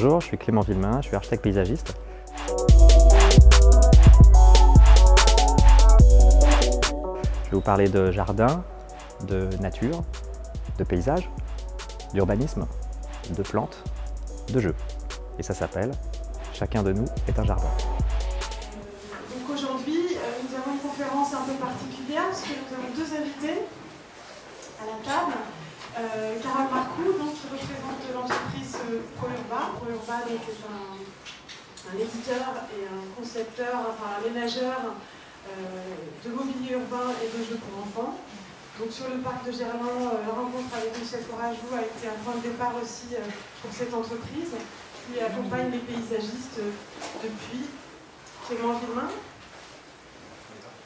Bonjour, je suis Clément Villemain, je suis architecte paysagiste. Je vais vous parler de jardin, de nature, de paysage, d'urbanisme, de plantes, de jeux. Et ça s'appelle « Chacun de nous est un jardin ». Donc aujourd'hui, nous avons une conférence un peu particulière parce que nous avons deux invités à la table. Carole Marcoux, donc, qui représente l'entreprise ProUrba. ProUrba est un éditeur et un concepteur, enfin un ménageur de mobilier urbain et de jeux pour enfants. Donc sur le parc de Gerland, la rencontre avec Michel Forajou a été un point de départ aussi pour cette entreprise qui accompagne les paysagistes depuis. Clément Villemain,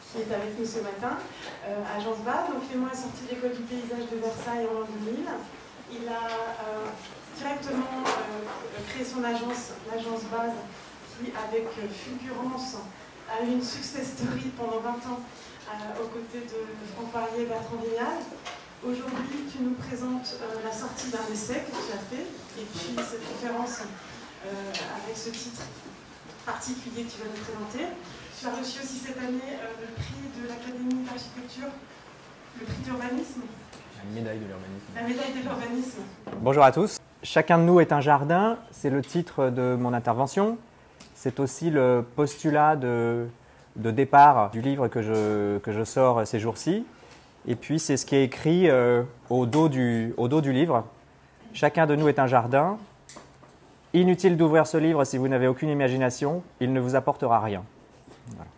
qui est avec nous ce matin, à Jansbad. Donc Clément est sorti de l'école du paysage de Versailles en l'an 2000. Il a directement créé son agence, l'agence Base, qui avec fulgurance a eu une success story pendant 20 ans aux côtés de Franck Parier et Bertrand Vignal. Aujourd'hui, tu nous présentes la sortie d'un essai que tu as fait, et puis cette conférence avec ce titre particulier que tu vas nous présenter. Tu as reçu aussi cette année le prix de l'Académie d'architecture, le prix d'urbanisme. La médaille de l'urbanisme. La médaille de l'urbanisme. Bonjour à tous. Chacun de nous est un jardin, c'est le titre de mon intervention. C'est aussi le postulat de départ du livre que je sors ces jours-ci. Et puis c'est ce qui est écrit au dos du livre. Chacun de nous est un jardin. Inutile d'ouvrir ce livre si vous n'avez aucune imagination, il ne vous apportera rien. Voilà.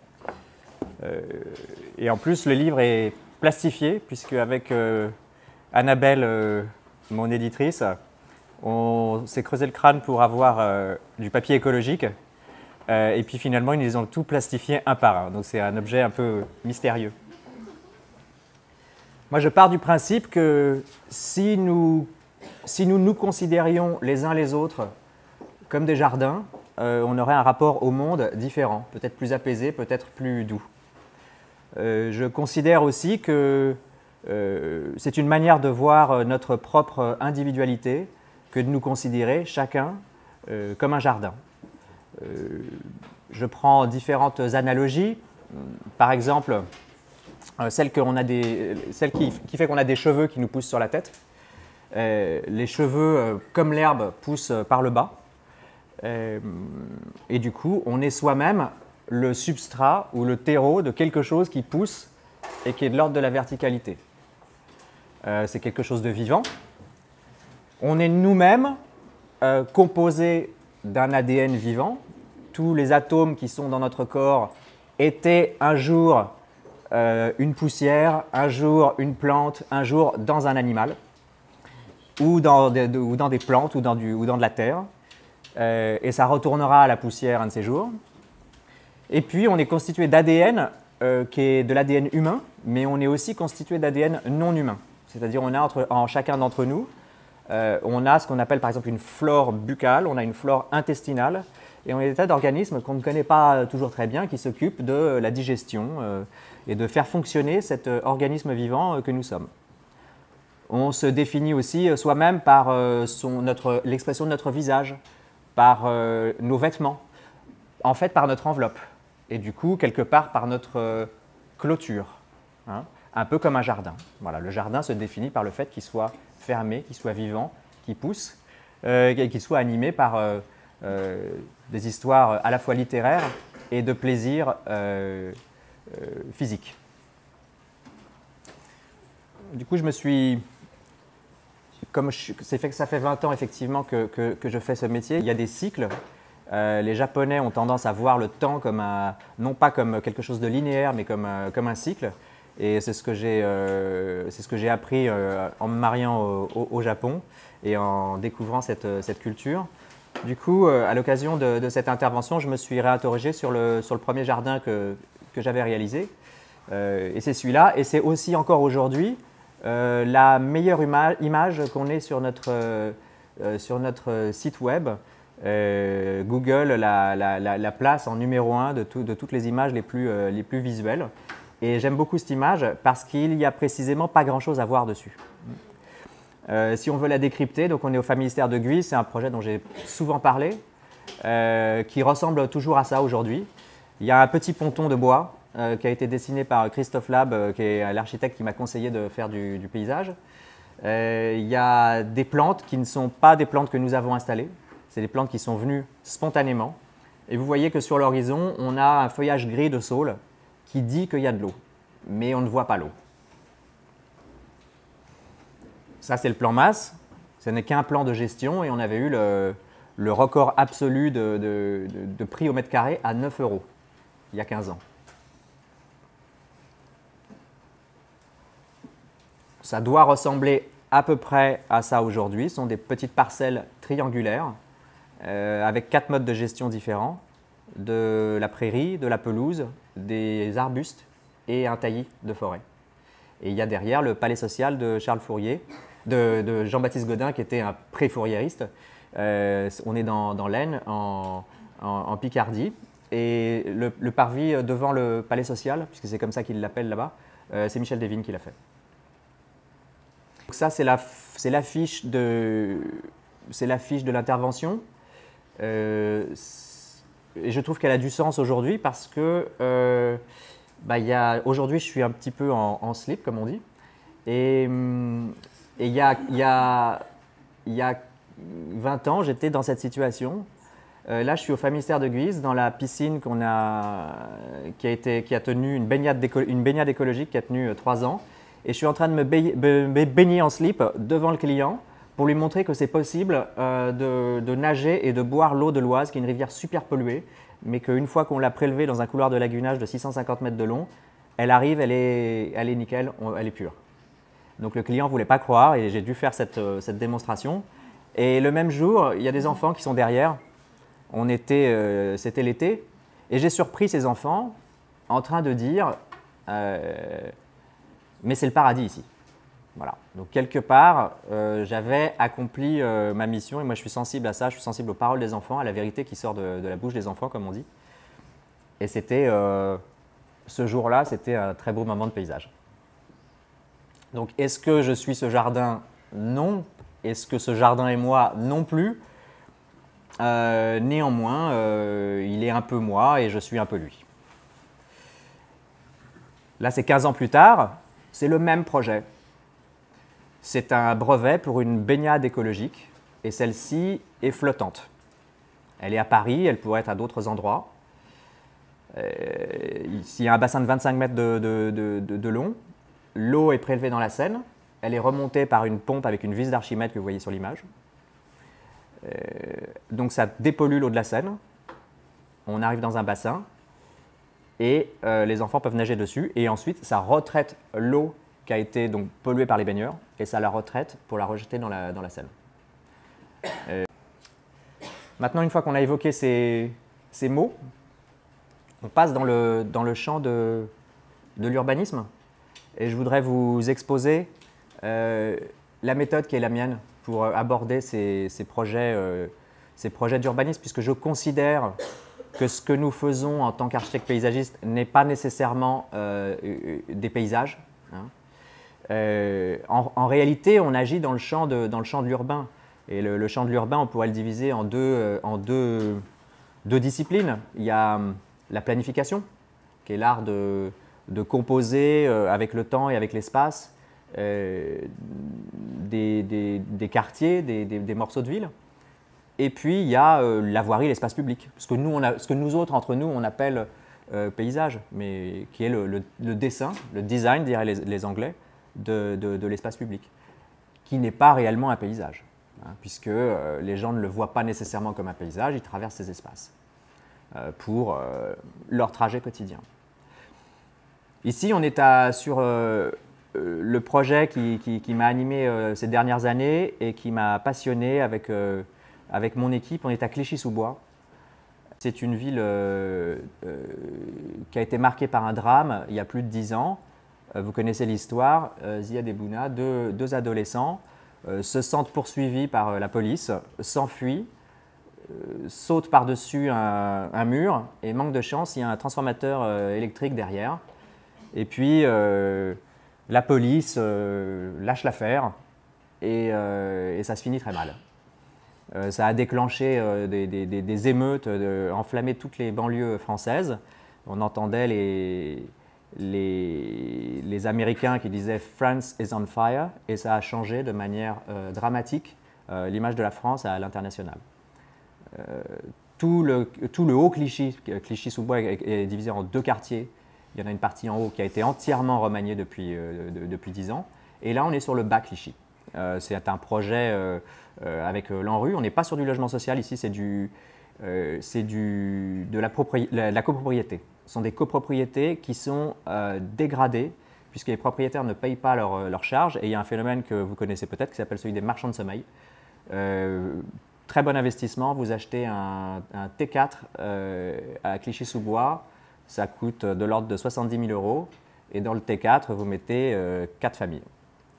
Et en plus, le livre est plastifié, puisque avec Annabelle, mon éditrice, on s'est creusé le crâne pour avoir du papier écologique. Et puis finalement, ils les ont tout plastifié un par un. Donc c'est un objet un peu mystérieux. Moi, je pars du principe que si nous nous considérions les uns les autres comme des jardins, on aurait un rapport au monde différent, peut-être plus apaisé, peut-être plus doux. Je considère aussi que c'est une manière de voir notre propre individualité que de nous considérer chacun comme un jardin. Je prends différentes analogies, par exemple celle qui fait qu'on a des cheveux qui nous poussent sur la tête. Les cheveux, comme l'herbe, poussent par le bas. Et du coup, on est soi-même le substrat ou le terreau de quelque chose qui pousse et qui est de l'ordre de la verticalité. C'est quelque chose de vivant. On est nous-mêmes composés d'un ADN vivant. Tous les atomes qui sont dans notre corps étaient un jour une poussière, un jour une plante, un jour dans un animal, ou dans des plantes, ou dans de la terre. Et ça retournera à la poussière un de ces jours. Et puis, on est constitué d'ADN, qui est de l'ADN humain, mais on est aussi constitué d'ADN non humain. C'est-à-dire, on a en chacun d'entre nous, on a ce qu'on appelle par exemple une flore buccale, on a une flore intestinale, et on a des tas d'organismes qu'on ne connaît pas toujours très bien, qui s'occupent de la digestion et de faire fonctionner cet organisme vivant que nous sommes. On se définit aussi soi-même par l'expression de notre visage, par nos vêtements, en fait par notre enveloppe, et du coup, quelque part, par notre clôture, hein, un peu comme un jardin. Voilà, le jardin se définit par le fait qu'il soit fermé, qu'il soit vivant, qu'il pousse, et qu'il soit animé par des histoires à la fois littéraires et de plaisir physique. Du coup, ça fait 20 ans effectivement que je fais ce métier, il y a des cycles. Les Japonais ont tendance à voir le temps comme non pas comme quelque chose de linéaire, mais comme un cycle. Et c'est ce que j'ai appris en me mariant au Japon et en découvrant cette culture. Du coup, à l'occasion de cette intervention, je me suis réinterrogé sur le premier jardin que j'avais réalisé. Et c'est celui-là. Et c'est aussi encore aujourd'hui la meilleure image qu'on ait sur notre site web. Google la place en numéro 1 de toutes les images les plus visuelles. Et j'aime beaucoup cette image parce qu'il n'y a précisément pas grand-chose à voir dessus. Si on veut la décrypter, donc on est au Famistère de Guise, c'est un projet dont j'ai souvent parlé, qui ressemble toujours à ça aujourd'hui. Il y a un petit ponton de bois qui a été dessiné par Christophe Lab, qui est l'architecte qui m'a conseillé de faire du paysage. Il y a des plantes qui ne sont pas des plantes que nous avons installées, c'est des plantes qui sont venues spontanément. Et vous voyez que sur l'horizon, on a un feuillage gris de saule qui dit qu'il y a de l'eau, mais on ne voit pas l'eau. Ça, c'est le plan masse. Ce n'est qu'un plan de gestion et on avait eu le record absolu de prix au mètre carré à 9 € il y a 15 ans. Ça doit ressembler à peu près à ça aujourd'hui. Ce sont des petites parcelles triangulaires avec 4 modes de gestion différents, de la prairie, de la pelouse, des arbustes et un taillis de forêt. Et il y a derrière le palais social de Charles Fourier, de Jean-Baptiste Gaudin, qui était un pré-fouriériste. On est dans l'Aisne, en Picardie. Et le parvis devant le palais social, puisque c'est comme ça qu'ils l'appellent là-bas, c'est Michel Desvignes qui l'a fait. Donc ça, c'est l'affiche de l'intervention. Et je trouve qu'elle a du sens aujourd'hui parce que aujourd'hui, je suis un petit peu en slip, comme on dit. Et il y a 20 ans, j'étais dans cette situation. Là, je suis au Famistère de Guise, dans la piscine qui a tenu une baignade écologique qui a tenu 3 ans. Et je suis en train de me baigner en slip devant le client pour lui montrer que c'est possible de nager et de boire l'eau de l'Oise, qui est une rivière super polluée, mais qu'une fois qu'on l'a prélevée dans un couloir de lagunage de 650 mètres de long, elle arrive, elle est nickel, elle est pure. Donc le client ne voulait pas croire et j'ai dû faire cette démonstration. Et le même jour, il y a des enfants qui sont derrière. C'était l'été, et j'ai surpris ces enfants en train de dire mais c'est le paradis ici. Voilà. Donc quelque part, j'avais accompli ma mission, et moi je suis sensible à ça, je suis sensible aux paroles des enfants, à la vérité qui sort de la bouche des enfants, comme on dit. Et c'était, ce jour-là, c'était un très beau moment de paysage. Donc est-ce que je suis ce jardin? Non. Est-ce que ce jardin est moi? Non plus. Néanmoins, il est un peu moi et je suis un peu lui. Là, c'est 15 ans plus tard, c'est le même projet. C'est un brevet pour une baignade écologique et celle-ci est flottante. Elle est à Paris, elle pourrait être à d'autres endroits. Ici, il y a un bassin de 25 mètres de long. L'eau est prélevée dans la Seine. Elle est remontée par une pompe avec une vis d'Archimède que vous voyez sur l'image. Donc ça dépollue l'eau de la Seine. On arrive dans un bassin et les enfants peuvent nager dessus. Et ensuite, ça retraite l'eau qui a été donc polluée par les baigneurs et ça la retraite pour la rejeter dans la Seine. Maintenant, une fois qu'on a évoqué ces mots, on passe dans le champ de l'urbanisme. Et je voudrais vous exposer la méthode qui est la mienne pour aborder ces projets d'urbanisme, puisque je considère que ce que nous faisons en tant qu'architecte paysagiste n'est pas nécessairement des paysages. Hein. En réalité, on agit dans le champ de l'urbain. Et le champ de l'urbain, on pourrait le diviser en deux disciplines. Il y a la planification, qui est l'art de composer avec le temps et avec l'espace des quartiers, des morceaux de ville. Et puis, il y a la voirie, l'espace public, ce que nous autres, entre nous, on appelle paysage, mais qui est le dessin, le design, diraient les Anglais, de l'espace public, qui n'est pas réellement un paysage, hein, puisque les gens ne le voient pas nécessairement comme un paysage, ils traversent ces espaces pour leur trajet quotidien. Ici, on est sur le projet qui m'a animé ces dernières années et qui m'a passionné avec mon équipe. On est à Clichy-sous-Bois. C'est une ville qui a été marquée par un drame il y a plus de 10 ans. Vous connaissez l'histoire. Ziad et Bouna, deux adolescents, se sentent poursuivis par la police, s'enfuient, sautent par-dessus un mur et, manque de chance, il y a un transformateur électrique derrière. Et puis, la police lâche l'affaire et ça se finit très mal. Ça a déclenché des émeutes, enflammé toutes les banlieues françaises. On entendait les Américains qui disaient « France is on fire » et ça a changé de manière dramatique l'image de la France à l'international. Tout le haut Clichy, Clichy-sous-Bois est divisé en 2 quartiers. Il y en a une partie en haut qui a été entièrement remaniée depuis 10 ans. Et là, on est sur le bas Clichy. C'est un projet avec l'ANRU. On n'est pas sur du logement social. Ici, c'est de la copropriété. Ce sont des copropriétés qui sont dégradées puisque les propriétaires ne payent pas leurs charges. Et il y a un phénomène que vous connaissez peut-être qui s'appelle celui des marchands de sommeil. Très bon investissement. Vous achetez un T4 à Clichy-sous-Bois. Ça coûte de l'ordre de 70 000 €. Et dans le T4, vous mettez 4 familles.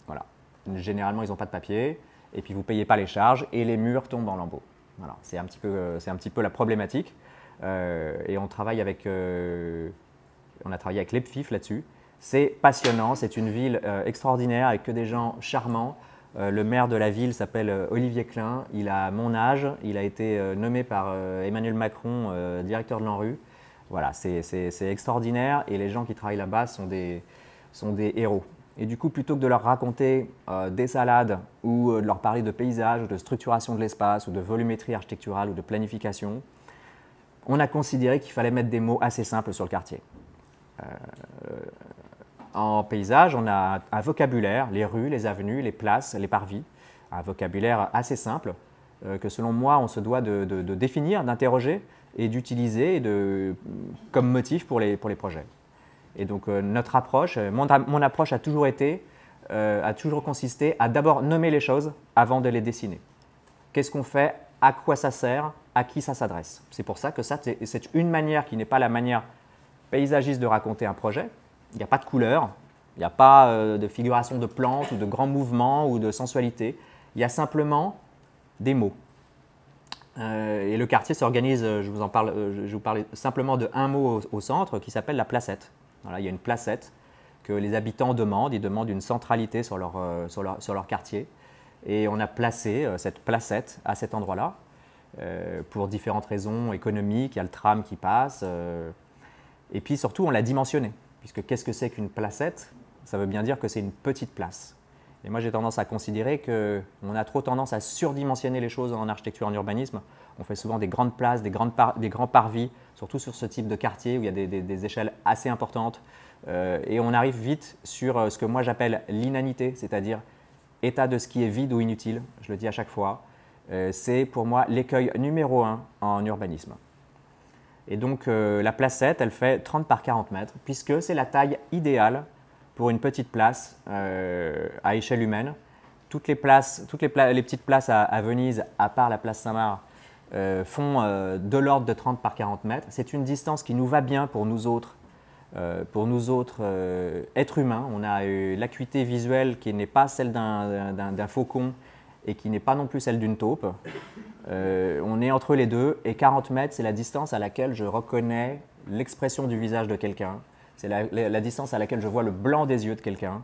Voilà. Généralement, ils n'ont pas de papier. Et puis, vous ne payez pas les charges et les murs tombent en lambeaux. Voilà. C'est un petit peu la problématique. Et on a travaillé avec l'EPFIF là-dessus. C'est passionnant. C'est une ville extraordinaire avec que des gens charmants. Le maire de la ville s'appelle Olivier Klein. Il a mon âge. Il a été nommé par Emmanuel Macron directeur de l'ANRU. Voilà, c'est extraordinaire et les gens qui travaillent là-bas sont des héros. Et du coup, plutôt que de leur raconter des salades ou de leur parler de paysage, ou de structuration de l'espace, ou de volumétrie architecturale, ou de planification, on a considéré qu'il fallait mettre des mots assez simples sur le quartier. En paysage, on a un vocabulaire, les rues, les avenues, les places, les parvis, un vocabulaire assez simple que selon moi, on se doit de définir, d'interroger et d'utiliser comme motif pour les projets. Et donc notre approche, mon approche a toujours consisté à d'abord nommer les choses avant de les dessiner. Qu'est-ce qu'on fait? À quoi ça sert? À qui ça s'adresse? C'est pour ça que ça, c'est une manière qui n'est pas la manière paysagiste de raconter un projet. Il n'y a pas de couleur, il n'y a pas de figuration de plantes ou de grands mouvements ou de sensualité. Il y a simplement des mots. Et le quartier s'organise, je vous parle simplement de un mot au centre qui s'appelle la placette. Voilà, il y a une placette que les habitants demandent. Ils demandent une centralité sur leur quartier. Et on a placé cette placette à cet endroit-là pour différentes raisons économiques. Il y a le tram qui passe. Et puis surtout, on l'a dimensionné. Puisque qu'est-ce que c'est qu'une placette? Ça veut bien dire que c'est une petite place. Et moi, j'ai tendance à considérer qu'on a trop tendance à surdimensionner les choses en architecture, en urbanisme. On fait souvent des grandes places, des grands parvis, surtout sur ce type de quartier où il y a des échelles assez importantes. Et on arrive vite sur ce que moi j'appelle l'inanité, c'est-à-dire état de ce qui est vide ou inutile. Je le dis à chaque fois. C'est pour moi l'écueil numéro 1 en urbanisme. Et donc la placette, elle fait 30 par 40 mètres, puisque c'est la taille idéale pour une petite place à échelle humaine. Toutes les petites places à Venise, à part la place Saint-Marc, font de l'ordre de 30 par 40 mètres. C'est une distance qui nous va bien pour nous autres êtres humains. On a l'acuité visuelle qui n'est pas celle d'un faucon et qui n'est pas non plus celle d'une taupe. On est entre les deux et 40 mètres, c'est la distance à laquelle je reconnais l'expression du visage de quelqu'un. C'est la distance à laquelle je vois le blanc des yeux de quelqu'un.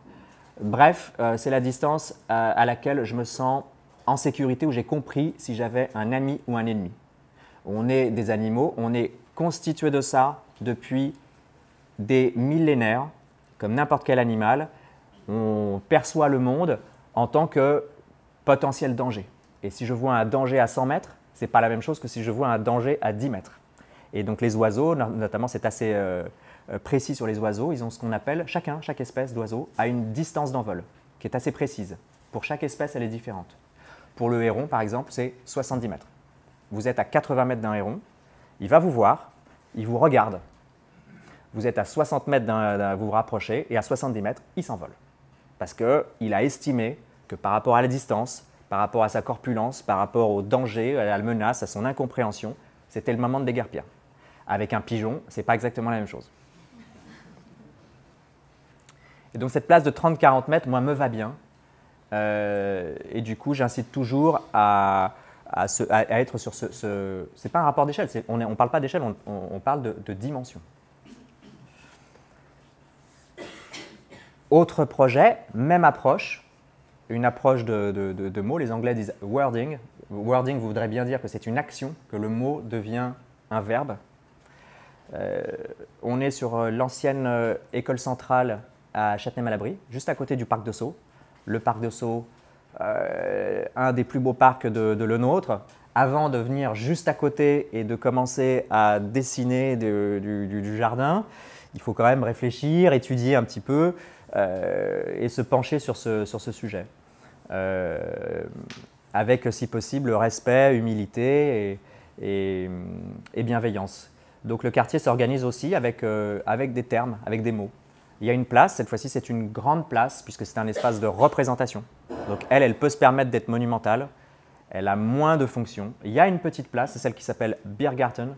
Bref, c'est la distance à laquelle je me sens en sécurité, où j'ai compris si j'avais un ami ou un ennemi. On est des animaux, on est constitué de ça depuis des millénaires, comme n'importe quel animal. On perçoit le monde en tant que potentiel danger. Et si je vois un danger à 100 mètres, ce n'est pas la même chose que si je vois un danger à 10 mètres. Et donc les oiseaux, notamment c'est assez précis sur les oiseaux, ils ont ce qu'on appelle, chaque espèce d'oiseau a une distance d'envol qui est assez précise. Pour chaque espèce, elle est différente. Pour le héron, par exemple, c'est 70 mètres. Vous êtes à 80 mètres d'un héron, il va vous voir, il vous regarde. Vous êtes à 60 mètres vous vous rapprochez, et à 70 mètres, il s'envole. Parce qu'il a estimé que par rapport à la distance, par rapport à sa corpulence, par rapport au danger, à la menace, à son incompréhension, c'était le moment de déguerpir. Avec un pigeon, ce n'est pas exactement la même chose. Et donc cette place de 30-40 mètres, moi, me va bien. Et du coup, j'incite toujours à être sur ce… C'est pas un rapport d'échelle, on ne parle pas d'échelle, on parle de dimension. Autre projet, même approche, une approche de mots. Les Anglais disent wording. Wording voudrait bien dire que c'est une action, que le mot devient un verbe. On est sur l'ancienne école centrale à Châtenay-Malabry, juste à côté du parc de Sceaux. Le parc de Sceaux, un des plus beaux parcs de le nôtre. Avant de venir juste à côté et de commencer à dessiner du jardin, il faut quand même réfléchir, étudier un petit peu et se pencher sur ce sujet. Avec, si possible, respect, humilité et bienveillance. Donc le quartier s'organise aussi avec des termes, avec des mots. Il y a une place, cette fois-ci c'est une grande place puisque c'est un espace de représentation. Donc elle peut se permettre d'être monumentale, elle a moins de fonctions. Il y a une petite place, c'est celle qui s'appelle Biergarten.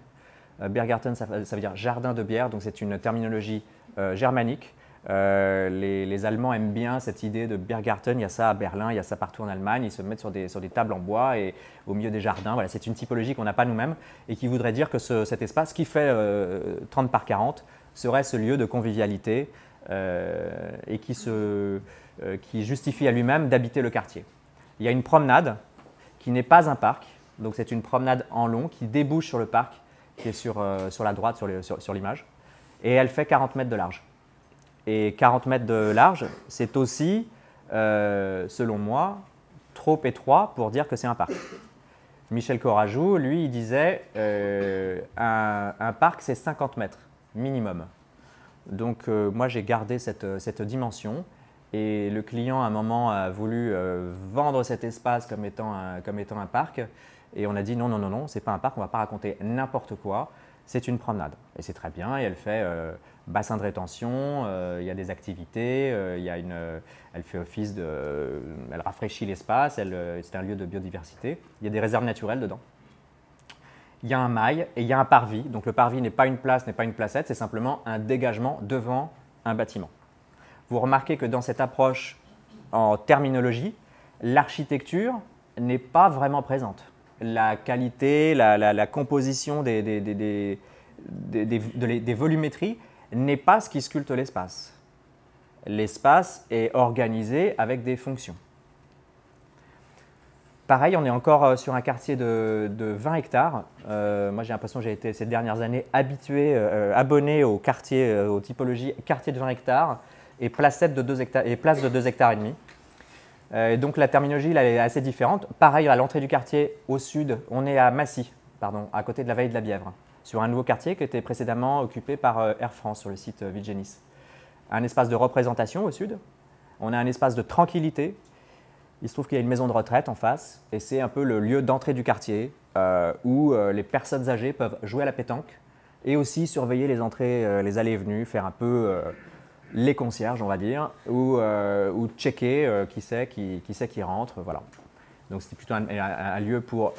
Biergarten, ça veut dire jardin de bière, donc c'est une terminologie germanique. Les Allemands aiment bien cette idée de Biergarten, il y a ça à Berlin, il y a ça partout en Allemagne, ils se mettent sur des tables en bois et au milieu des jardins. Voilà, c'est une typologie qu'on n'a pas nous-mêmes et qui voudrait dire que cet espace qui fait 30 par 40 serait ce lieu de convivialité et qui justifie à lui-même d'habiter le quartier. Il y a une promenade qui n'est pas un parc, donc c'est une promenade en long qui débouche sur le parc qui est sur la droite sur l'image et elle fait 40 mètres de large. Et 40 mètres de large, c'est aussi, selon moi, trop étroit pour dire que c'est un parc. Michel Corajou, lui, il disait un parc, c'est 50 mètres minimum. Donc, moi, j'ai gardé cette dimension. Et le client, à un moment, a voulu vendre cet espace comme étant un parc. Et on a dit non, non, non, non, ce n'est pas un parc, on ne va pas raconter n'importe quoi. C'est une promenade. Et c'est très bien. Et elle fait bassin de rétention, il y a des activités, elle fait office elle rafraîchit l'espace, c'est un lieu de biodiversité. Il y a des réserves naturelles dedans. Il y a un mail et il y a un parvis. Donc le parvis n'est pas une place, n'est pas une placette, c'est simplement un dégagement devant un bâtiment. Vous remarquez que dans cette approche en terminologie, l'architecture n'est pas vraiment présente. La qualité, la composition des volumétries n'est pas ce qui sculpte l'espace. L'espace est organisé avec des fonctions. Pareil, on est encore sur un quartier de 20 hectares. Moi, j'ai l'impression que j'ai été ces dernières années abonné au quartier, aux typologies quartier de 20 hectares et place de 2 hectares et demi. Donc la terminologie là, est assez différente. Pareil, à l'entrée du quartier, au sud, on est à Massy, à côté de la vallée de la Bièvre, sur un nouveau quartier qui était précédemment occupé par Air France sur le site Vilgenis. Un espace de représentation au sud. On a un espace de tranquillité. Il se trouve qu'il y a une maison de retraite en face et c'est un peu le lieu d'entrée du quartier où les personnes âgées peuvent jouer à la pétanque et aussi surveiller les entrées, les allées et venues, faire un peu les concierges, on va dire, ou checker qui c'est qui rentre. Voilà. Donc c'était plutôt un lieu pour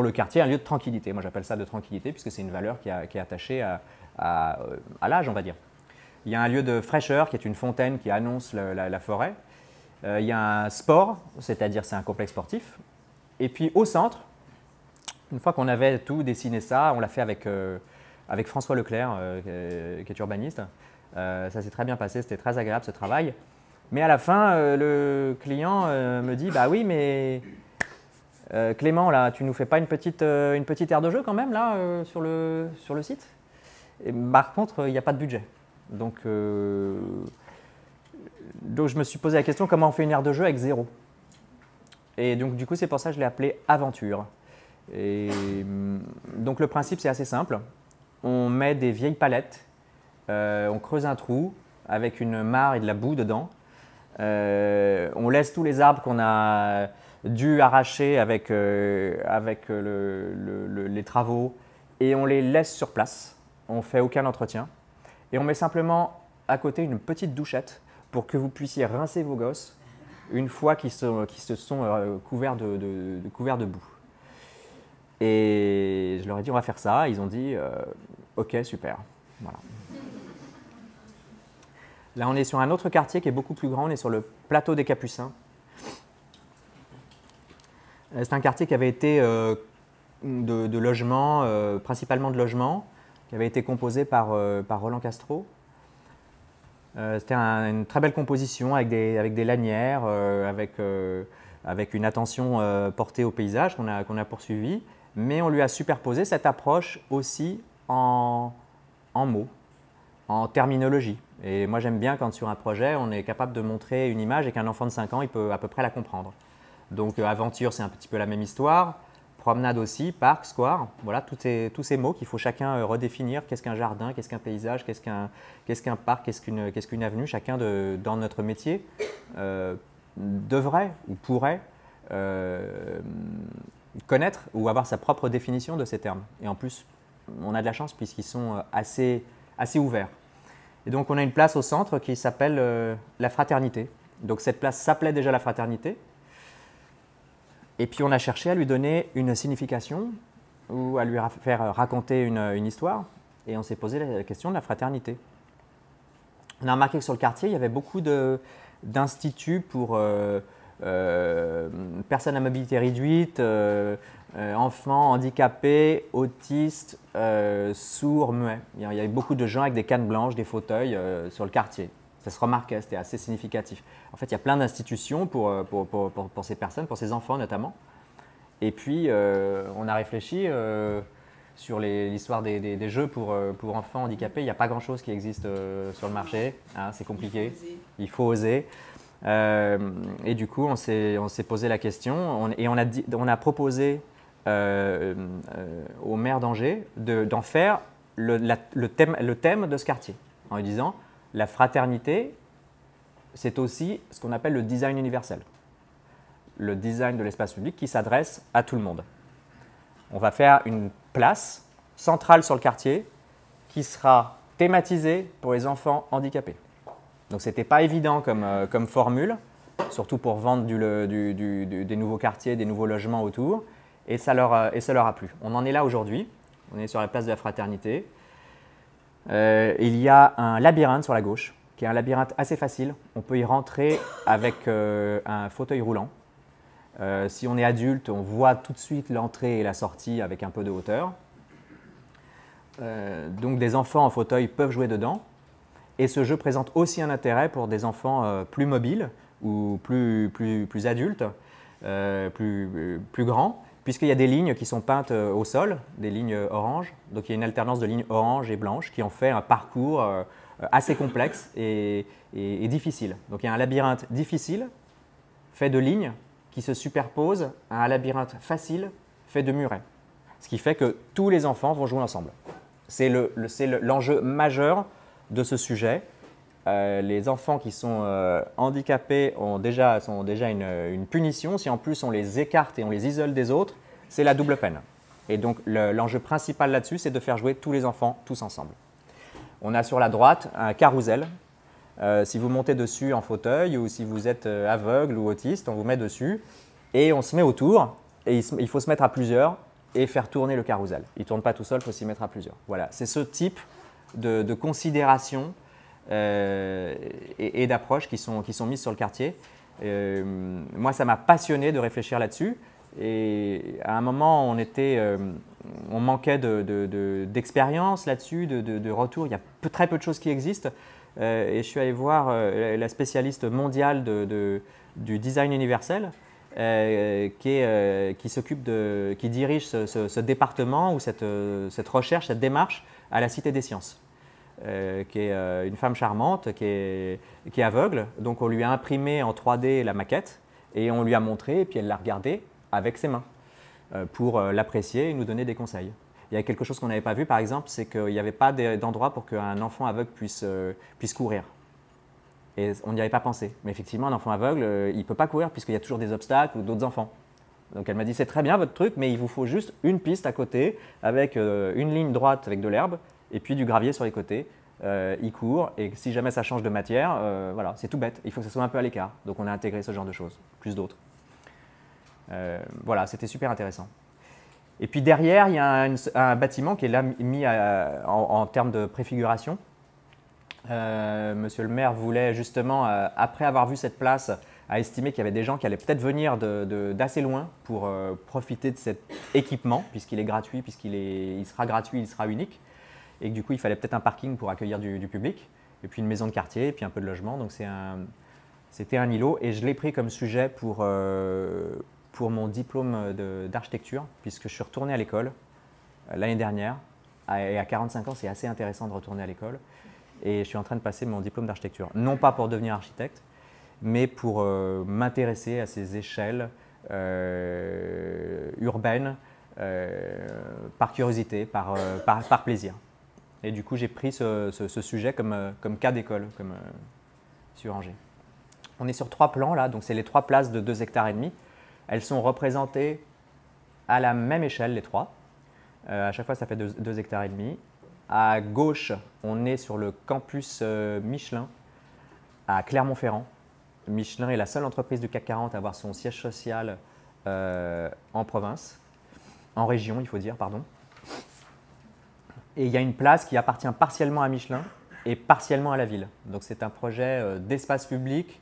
le quartier, un lieu de tranquillité. Moi j'appelle ça de tranquillité puisque c'est une valeur qui est attachée à l'âge, on va dire. Il y a un lieu de fraîcheur qui est une fontaine qui annonce la forêt. Il y a un sport, c'est-à-dire c'est un complexe sportif. Et puis au centre, une fois qu'on avait tout dessiné ça, on l'a fait avec François Leclerc, qui est urbaniste. Ça s'est très bien passé, c'était très agréable ce travail. Mais à la fin, le client me dit « Bah oui, mais Clément, là, tu nous fais pas une petite aire de jeu quand même là sur le site ?» Et par contre, il n'y a pas de budget. Donc je me suis posé la question comment on fait une aire de jeu avec zéro. Et donc du coup, c'est pour ça que je l'ai appelé Aventure. Et donc le principe, c'est assez simple. On met des vieilles palettes, on creuse un trou avec une mare et de la boue dedans. On laisse tous les arbres qu'on a dû arracher avec les travaux et on les laisse sur place. On ne fait aucun entretien. Et on met simplement à côté une petite douchette pour que vous puissiez rincer vos gosses une fois qu'ils se sont couverts de boue. Et je leur ai dit on va faire ça. Ils ont dit ok, super. Voilà. Là, on est sur un autre quartier qui est beaucoup plus grand. On est sur le plateau des Capucins. C'est un quartier qui avait été de logements, principalement de logements, qui avait été composé par Roland Castro. C'était une très belle composition avec des lanières, avec une attention portée au paysage qu'on a poursuivi, mais on lui a superposé cette approche aussi en mots, en terminologie. Et moi j'aime bien quand sur un projet on est capable de montrer une image et qu'un enfant de 5 ans il peut à peu près la comprendre. Donc aventure c'est un petit peu la même histoire, promenade aussi, parc, square, voilà tous ces mots qu'il faut chacun redéfinir. Qu'est-ce qu'un jardin, qu'est-ce qu'un paysage, qu'est-ce qu'un parc, qu'est-ce qu'une avenue. Chacun dans notre métier devrait ou pourrait connaître ou avoir sa propre définition de ces termes. Et en plus, on a de la chance puisqu'ils sont assez ouverts. Et donc on a une place au centre qui s'appelle la fraternité. Donc cette place s'appelait déjà la fraternité. Et puis on a cherché à lui donner une signification ou à lui faire raconter une histoire. Et on s'est posé la question de la fraternité. On a remarqué que sur le quartier, il y avait beaucoup d'instituts pour personnes à mobilité réduite, enfants handicapés, autistes, sourds, muets. Il y avait beaucoup de gens avec des cannes blanches, des fauteuils sur le quartier. Ça se remarquait, c'était assez significatif. En fait, il y a plein d'institutions pour ces personnes, pour ces enfants notamment. Et puis, on a réfléchi sur l'histoire des jeux pour enfants handicapés. Il n'y a pas grand-chose qui existe sur le marché. Hein, c'est compliqué. Il faut oser. Et du coup, on s'est posé la question et on a proposé au maire d'Angers d'en faire le thème de ce quartier en lui disant la fraternité, c'est aussi ce qu'on appelle le design universel, le design de l'espace public qui s'adresse à tout le monde. On va faire une place centrale sur le quartier qui sera thématisée pour les enfants handicapés. Donc ce n'était pas évident comme formule, surtout pour vendre des nouveaux quartiers, des nouveaux logements autour, et ça leur a plu. On en est là aujourd'hui, on est sur la place de la fraternité. Il y a un labyrinthe sur la gauche, qui est un labyrinthe assez facile. On peut y rentrer avec un fauteuil roulant. Si on est adulte, on voit tout de suite l'entrée et la sortie avec un peu de hauteur. Donc des enfants en fauteuil peuvent jouer dedans. Et ce jeu présente aussi un intérêt pour des enfants plus mobiles ou plus adultes, plus grands, puisqu'il y a des lignes qui sont peintes au sol, des lignes oranges. Donc il y a une alternance de lignes oranges et blanches qui en fait un parcours assez complexe et difficile. Donc il y a un labyrinthe difficile, fait de lignes, qui se superposent à un labyrinthe facile, fait de murets. Ce qui fait que tous les enfants vont jouer ensemble. C'est l'enjeu majeur de ce sujet. Les enfants qui sont handicapés sont déjà une punition. Si en plus on les écarte et on les isole des autres, c'est la double peine. Et donc l'enjeu principal là-dessus, c'est de faire jouer tous les enfants tous ensemble. On a sur la droite un carrousel. Si vous montez dessus en fauteuil ou si vous êtes aveugle ou autiste, on vous met dessus et on se met autour. Et il faut se mettre à plusieurs et faire tourner le carrousel. Il ne tourne pas tout seul, il faut s'y mettre à plusieurs. Voilà, c'est ce type de considérations et d'approches qui sont mises sur le quartier. Moi, ça m'a passionné de réfléchir là-dessus. Et à un moment, on manquait d'expérience là-dessus, de retour. Il y a très peu de choses qui existent. Et je suis allé voir la spécialiste mondiale du design universel qui dirige ce département ou cette recherche, cette démarche à la Cité des Sciences, qui est une femme charmante, qui est aveugle. Donc on lui a imprimé en 3D la maquette et on lui a montré et puis elle l'a regardée avec ses mains pour l'apprécier et nous donner des conseils. Il y a quelque chose qu'on n'avait pas vu, par exemple, c'est qu'il n'y avait pas d'endroit pour qu'un enfant aveugle puisse courir. Et on n'y avait pas pensé. Mais effectivement, un enfant aveugle, il ne peut pas courir puisqu'il y a toujours des obstacles ou d'autres enfants. Donc elle m'a dit, c'est très bien votre truc, mais il vous faut juste une piste à côté avec une ligne droite avec de l'herbe et puis du gravier sur les côtés. Il court et si jamais ça change de matière, voilà, c'est tout bête. Il faut que ça soit un peu à l'écart. Donc on a intégré ce genre de choses, plus d'autres. Voilà, c'était super intéressant. Et puis derrière, il y a un bâtiment qui est là mis en termes de préfiguration. Monsieur le maire voulait justement, après avoir vu cette place, a estimé qu'il y avait des gens qui allaient peut-être venir d'assez loin pour profiter de cet équipement, puisqu'il est gratuit, il sera gratuit, il sera unique. Et que du coup, il fallait peut-être un parking pour accueillir du public. et puis une maison de quartier, et puis un peu de logement. Donc c'était un îlot, et je l'ai pris comme sujet pour mon diplôme d'architecture, puisque je suis retourné à l'école l'année dernière. Et à 45 ans, c'est assez intéressant de retourner à l'école. Et je suis en train de passer mon diplôme d'architecture. Non pas pour devenir architecte, mais pour m'intéresser à ces échelles urbaines, par curiosité, par plaisir. Et du coup, j'ai pris ce sujet comme cas d'école, sur Angers. On est sur 3 plans là, donc c'est les 3 places de 2,5 hectares. Elles sont représentées à la même échelle, les 3. À chaque fois, ça fait 2,5 hectares. À gauche, on est sur le campus Michelin à Clermont-Ferrand. Michelin est la seule entreprise du CAC 40 à avoir son siège social en province, en région, il faut dire, pardon. Et il y a une place qui appartient partiellement à Michelin et partiellement à la ville. Donc c'est un projet d'espace public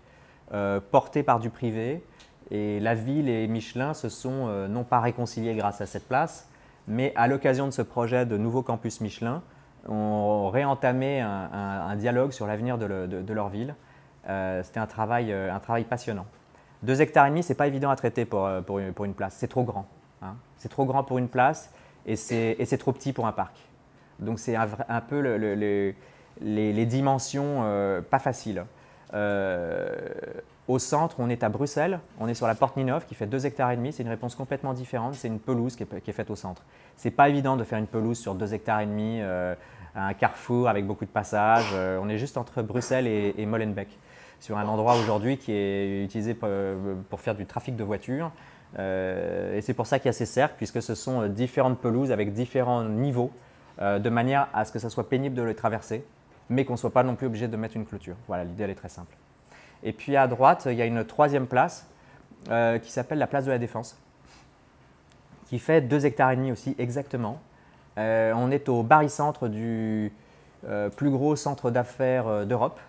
porté par du privé. Et la ville et Michelin se sont non pas réconciliés grâce à cette place, mais à l'occasion de ce projet de nouveau campus Michelin, ont réentamé un dialogue sur l'avenir de leur ville. C'était un travail passionnant. 2,5 hectares, ce n'est pas évident à traiter pour une place. C'est trop grand. Hein. C'est trop grand pour une place et c'est trop petit pour un parc. Donc c'est un peu les dimensions pas faciles. Au centre, on est à Bruxelles, on est sur la Porte Ninove qui fait 2,5 hectares. C'est une réponse complètement différente, c'est une pelouse qui est faite au centre. C'est pas évident de faire une pelouse sur 2,5 hectares, à un carrefour avec beaucoup de passages. On est juste entre Bruxelles et Molenbeek, sur un endroit aujourd'hui qui est utilisé pour faire du trafic de voitures. Et c'est pour ça qu'il y a ces cercles, puisque ce sont différentes pelouses avec différents niveaux, de manière à ce que ça soit pénible de les traverser, mais qu'on ne soit pas non plus obligé de mettre une clôture. Voilà, l'idée elle est très simple. Et puis à droite, il y a une 3e place qui s'appelle la place de la Défense, qui fait 2,5 hectares aussi exactement. On est au barycentre du plus gros centre d'affaires d'Europe.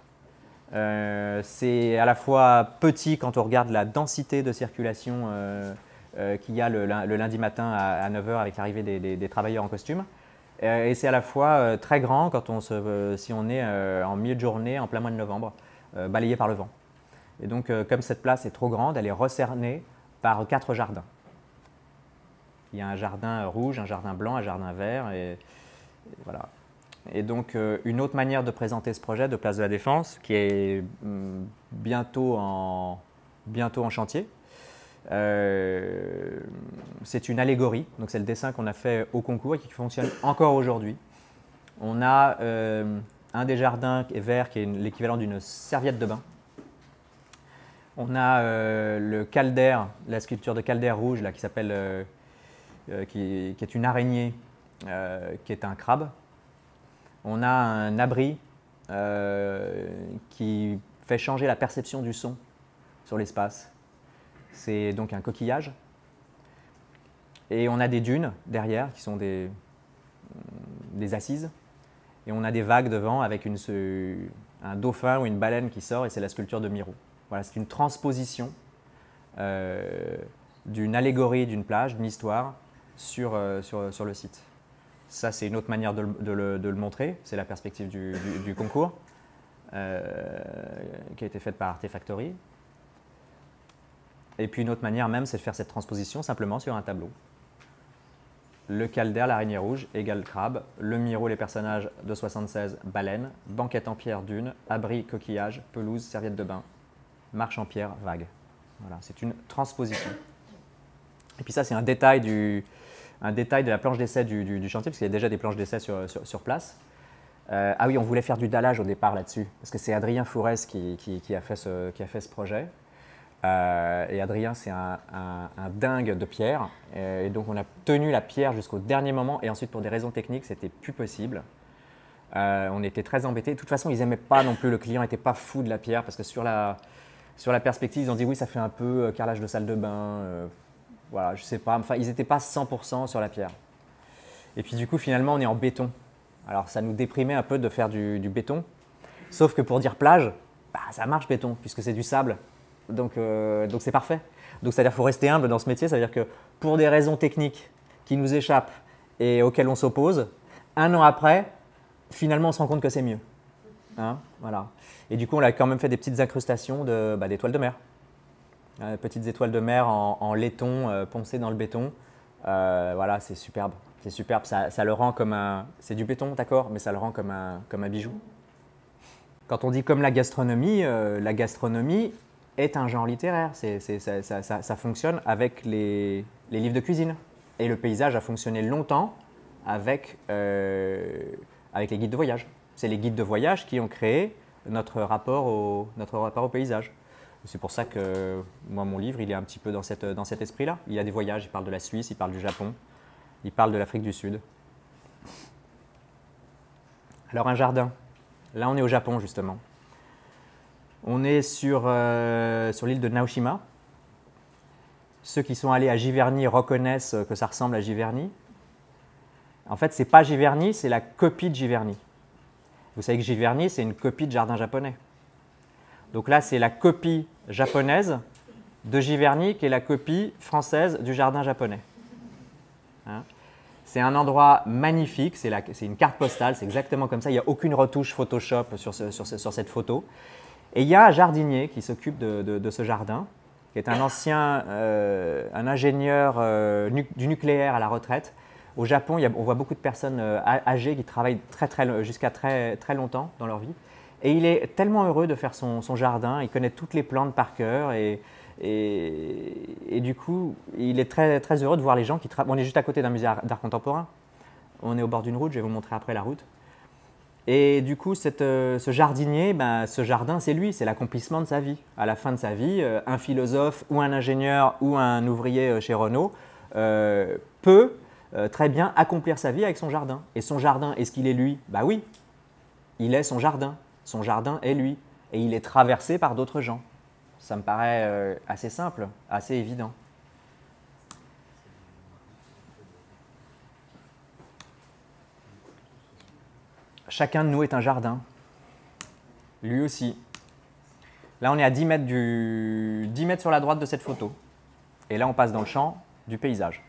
C'est à la fois petit quand on regarde la densité de circulation qu'il y a le lundi matin à 9 h avec l'arrivée des travailleurs en costume. Et c'est à la fois très grand quand si on est en milieu de journée, en plein mois de novembre, balayé par le vent. Et donc, comme cette place est trop grande, elle est recernée par 4 jardins. Il y a un jardin rouge, un jardin blanc, un jardin vert, et voilà. Et donc, une autre manière de présenter ce projet de Place de la Défense, qui est bientôt en chantier, c'est une allégorie. Donc, c'est le dessin qu'on a fait au concours et qui fonctionne encore aujourd'hui. On a un des jardins vert qui est l'équivalent d'une serviette de bain. On a le caldaire, la sculpture de caldaire rouge là, qui s'appelle, qui est une araignée, qui est un crabe. On a un abri qui fait changer la perception du son sur l'espace. C'est donc un coquillage. Et on a des dunes derrière qui sont des assises. Et on a des vagues devant avec un dauphin ou une baleine qui sort, et c'est la sculpture de Miro. Voilà, c'est une transposition d'une allégorie d'une plage, d'une histoire sur le site. Ça, c'est une autre manière de le montrer. C'est la perspective du concours qui a été faite par Artefactory. Et puis une autre manière même, c'est de faire cette transposition simplement sur un tableau. Le caldaire, l'araignée rouge, égale crabe. Le Miro, les personnages de 76, baleine. Banquette en pierre, dune. Abri, coquillage. Pelouse, serviette de bain. Marche en pierre, vague. Voilà, c'est une transposition. Et puis ça, c'est un détail de la planche d'essai du chantier, parce qu'il y a déjà des planches d'essai sur place. Ah oui, on voulait faire du dallage au départ là-dessus, parce que c'est Adrien Fourès qui a fait ce projet. Et Adrien, c'est un dingue de pierre. Et donc, on a tenu la pierre jusqu'au dernier moment. Et ensuite, pour des raisons techniques, c'était plus possible. On était très embêtés. De toute façon, ils n'aimaient pas non plus. Le client n'était pas fou de la pierre, parce que sur la perspective, ils ont dit oui, ça fait un peu carrelage de salle de bain. Voilà, je sais pas. Enfin, ils n'étaient pas 100% sur la pierre. Et puis, du coup, finalement, on est en béton. Alors, ça nous déprimait un peu de faire du béton. Sauf que pour dire plage, bah, ça marche béton, puisque c'est du sable. Donc c'est parfait. Donc c'est-à-dire qu'il faut rester humble dans ce métier, c'est-à-dire que pour des raisons techniques qui nous échappent et auxquelles on s'oppose, un an après, finalement on se rend compte que c'est mieux. Hein, voilà. Et du coup, on a quand même fait des petites incrustations d'étoiles de mer. Petites étoiles de mer en laiton poncées dans le béton. Voilà, c'est superbe. C'est superbe. Ça le rend comme un. C'est du béton, d'accord, mais ça le rend comme un bijou. Quand on dit comme la gastronomie est un genre littéraire. Ça fonctionne avec les livres de cuisine. Et le paysage a fonctionné longtemps avec les guides de voyage. C'est les guides de voyage qui ont créé notre rapport au paysage. C'est pour ça que moi, mon livre, il est un petit peu dans cet esprit-là. Il y a des voyages, il parle de la Suisse, il parle du Japon, il parle de l'Afrique du Sud. Alors un jardin. Là, on est au Japon, justement. On est sur l'île de Naoshima. Ceux qui sont allés à Giverny reconnaissent que ça ressemble à Giverny. En fait, ce n'est pas Giverny, c'est la copie de Giverny. Vous savez que Giverny, c'est une copie de jardin japonais. Donc là, c'est la copie japonaise de Giverny qui est la copie française du jardin japonais. Hein? C'est un endroit magnifique, c'est une carte postale, c'est exactement comme ça. Il n'y a aucune retouche Photoshop sur cette photo. Et il y a un jardinier qui s'occupe de ce jardin, qui est un ancien un ingénieur du nucléaire à la retraite. Au Japon, on voit beaucoup de personnes âgées qui travaillent jusqu'à très longtemps dans leur vie. Et il est tellement heureux de faire son jardin, il connaît toutes les plantes par cœur et du coup, il est très heureux de voir les gens qui travaillent. On est juste à côté d'un musée d'art contemporain, on est au bord d'une route, je vais vous montrer après la route. Et du coup, ce jardinier, ce jardin, c'est lui, c'est l'accomplissement de sa vie. À la fin de sa vie, un philosophe ou un ingénieur ou un ouvrier chez Renault peut très bien accomplir sa vie avec son jardin. Et son jardin, est-ce qu'il est lui? Bah oui, il est son jardin. Son jardin est lui. Et il est traversé par d'autres gens. Ça me paraît assez simple, assez évident. Chacun de nous est un jardin. Lui aussi. Là, on est à 10 mètres sur la droite de cette photo. Et là, on passe dans le champ du paysage.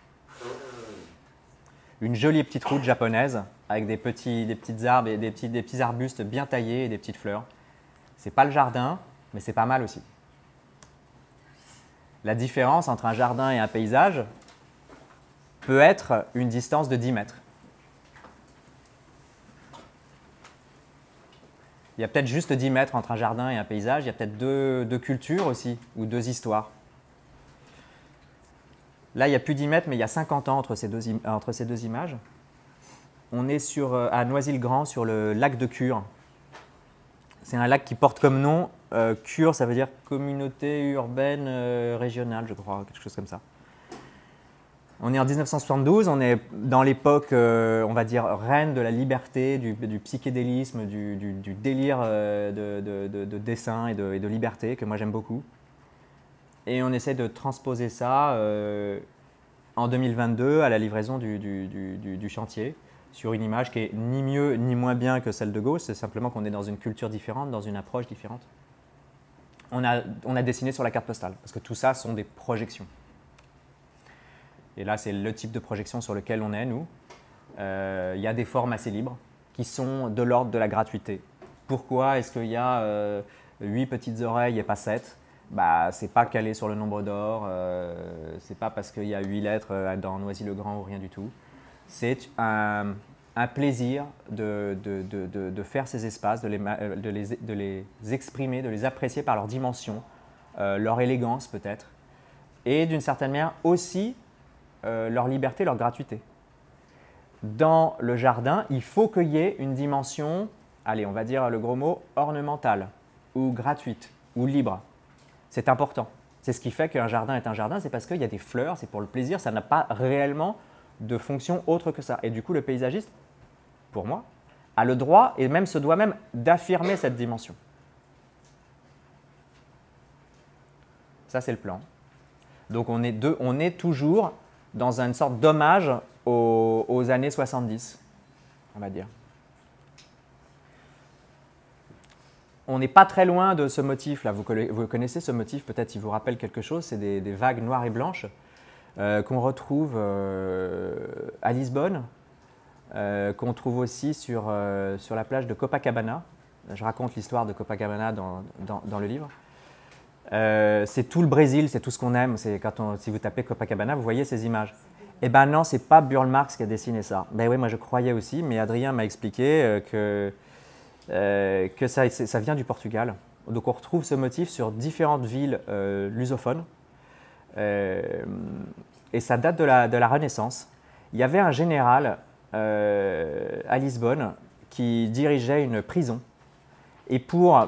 Une jolie petite route japonaise avec des petits arbres et des petits arbustes bien taillés et des petites fleurs. C'est pas le jardin, mais c'est pas mal aussi. La différence entre un jardin et un paysage peut être une distance de 10 mètres. Il y a peut-être juste 10 mètres entre un jardin et un paysage. Il y a peut-être deux cultures aussi, ou deux histoires. Là, il n'y a plus 10 mètres, mais il y a 50 ans entre ces deux images. On est à Noisy-le-Grand, sur le lac de Cure. C'est un lac qui porte comme nom Cure, ça veut dire communauté urbaine régionale, je crois, quelque chose comme ça. On est en 1972, on est dans l'époque, on va dire, reine de la liberté, du psychédélisme, du délire de dessin et de liberté, que moi j'aime beaucoup. Et on essaie de transposer ça en 2022 à la livraison du chantier, sur une image qui est ni mieux ni moins bien que celle de gauche, c'est simplement qu'on est dans une culture différente, dans une approche différente. On a dessiné sur la carte postale, parce que tout ça sont des projections. Et là, c'est le type de projection sur lequel on est, nous. Il y a des formes assez libres qui sont de l'ordre de la gratuité. Pourquoi est-ce qu'il y a 8 petites oreilles et pas 7 ? C'est pas calé sur le nombre d'or, c'est pas parce qu'il y a 8 lettres dans Noisy-le-Grand ou rien du tout. C'est un plaisir de faire ces espaces, de les exprimer, de les apprécier par leur dimension, leur élégance peut-être, et d'une certaine manière aussi leur liberté, leur gratuité. Dans le jardin, il faut qu'il y ait une dimension, allez, on va dire le gros mot, ornementale, ou gratuite, ou libre. C'est important. C'est ce qui fait qu'un jardin est un jardin, c'est parce qu'il y a des fleurs, c'est pour le plaisir, ça n'a pas réellement de fonction autre que ça. Et du coup, le paysagiste, pour moi, a le droit et même se doit même d'affirmer cette dimension. Ça, c'est le plan. Donc, on est toujours dans une sorte d'hommage aux années 70, on va dire. On n'est pas très loin de ce motif-là. Vous connaissez ce motif, peut-être il vous rappelle quelque chose, c'est des vagues noires et blanches qu'on retrouve à Lisbonne, qu'on trouve aussi sur la plage de Copacabana, Je raconte l'histoire de Copacabana dans le livre. C'est tout le Brésil, c'est tout ce qu'on aime. Si vous tapez Copacabana, vous voyez ces images. Eh bien non, c'est pas Burle Marx qui a dessiné ça. Ben oui, moi je croyais aussi, mais Adrien m'a expliqué que ça vient du Portugal. Donc on retrouve ce motif sur différentes villes lusophones. Et ça date de la Renaissance. Il y avait un général à Lisbonne qui dirigeait une prison. Et pour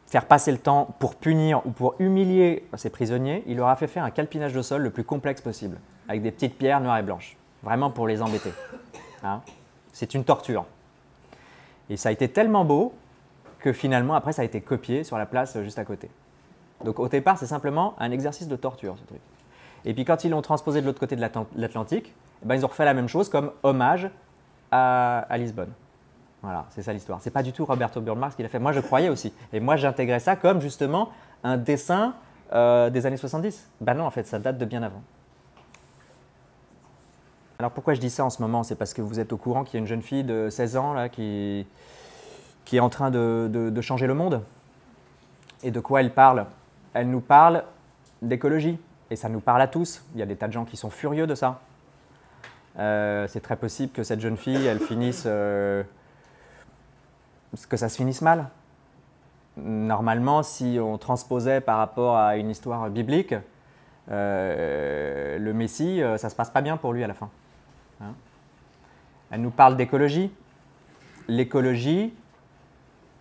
faire passer le temps, pour punir ou pour humilier ces prisonniers, il leur a fait faire un calpinage de sol le plus complexe possible, avec des petites pierres noires et blanches, vraiment pour les embêter. Hein? C'est une torture. Et ça a été tellement beau que finalement, après, ça a été copié sur la place juste à côté. Donc au départ, c'est simplement un exercice de torture, ce truc. Et puis quand ils l'ont transposé de l'autre côté de l'Atlantique, ben, ils ont refait la même chose comme hommage à Lisbonne. Voilà, c'est ça l'histoire. C'est pas du tout Roberto Burle Marx qui l'a fait. Moi, je croyais aussi. Et moi, j'intégrais ça comme justement un dessin des années 70. Ben non, en fait, ça date de bien avant. Alors pourquoi je dis ça en ce moment? C'est parce que vous êtes au courant qu'il y a une jeune fille de 16 ans là, qui est en train de changer le monde. Et de quoi elle parle? Elle nous parle d'écologie. Et ça nous parle à tous. Il y a des tas de gens qui sont furieux de ça. C'est très possible que cette jeune fille, elle finisse... que ça se finisse mal. Normalement, si on transposait par rapport à une histoire biblique, le Messie, ça ne se passe pas bien pour lui à la fin. Hein? Elle nous parle d'écologie. L'écologie,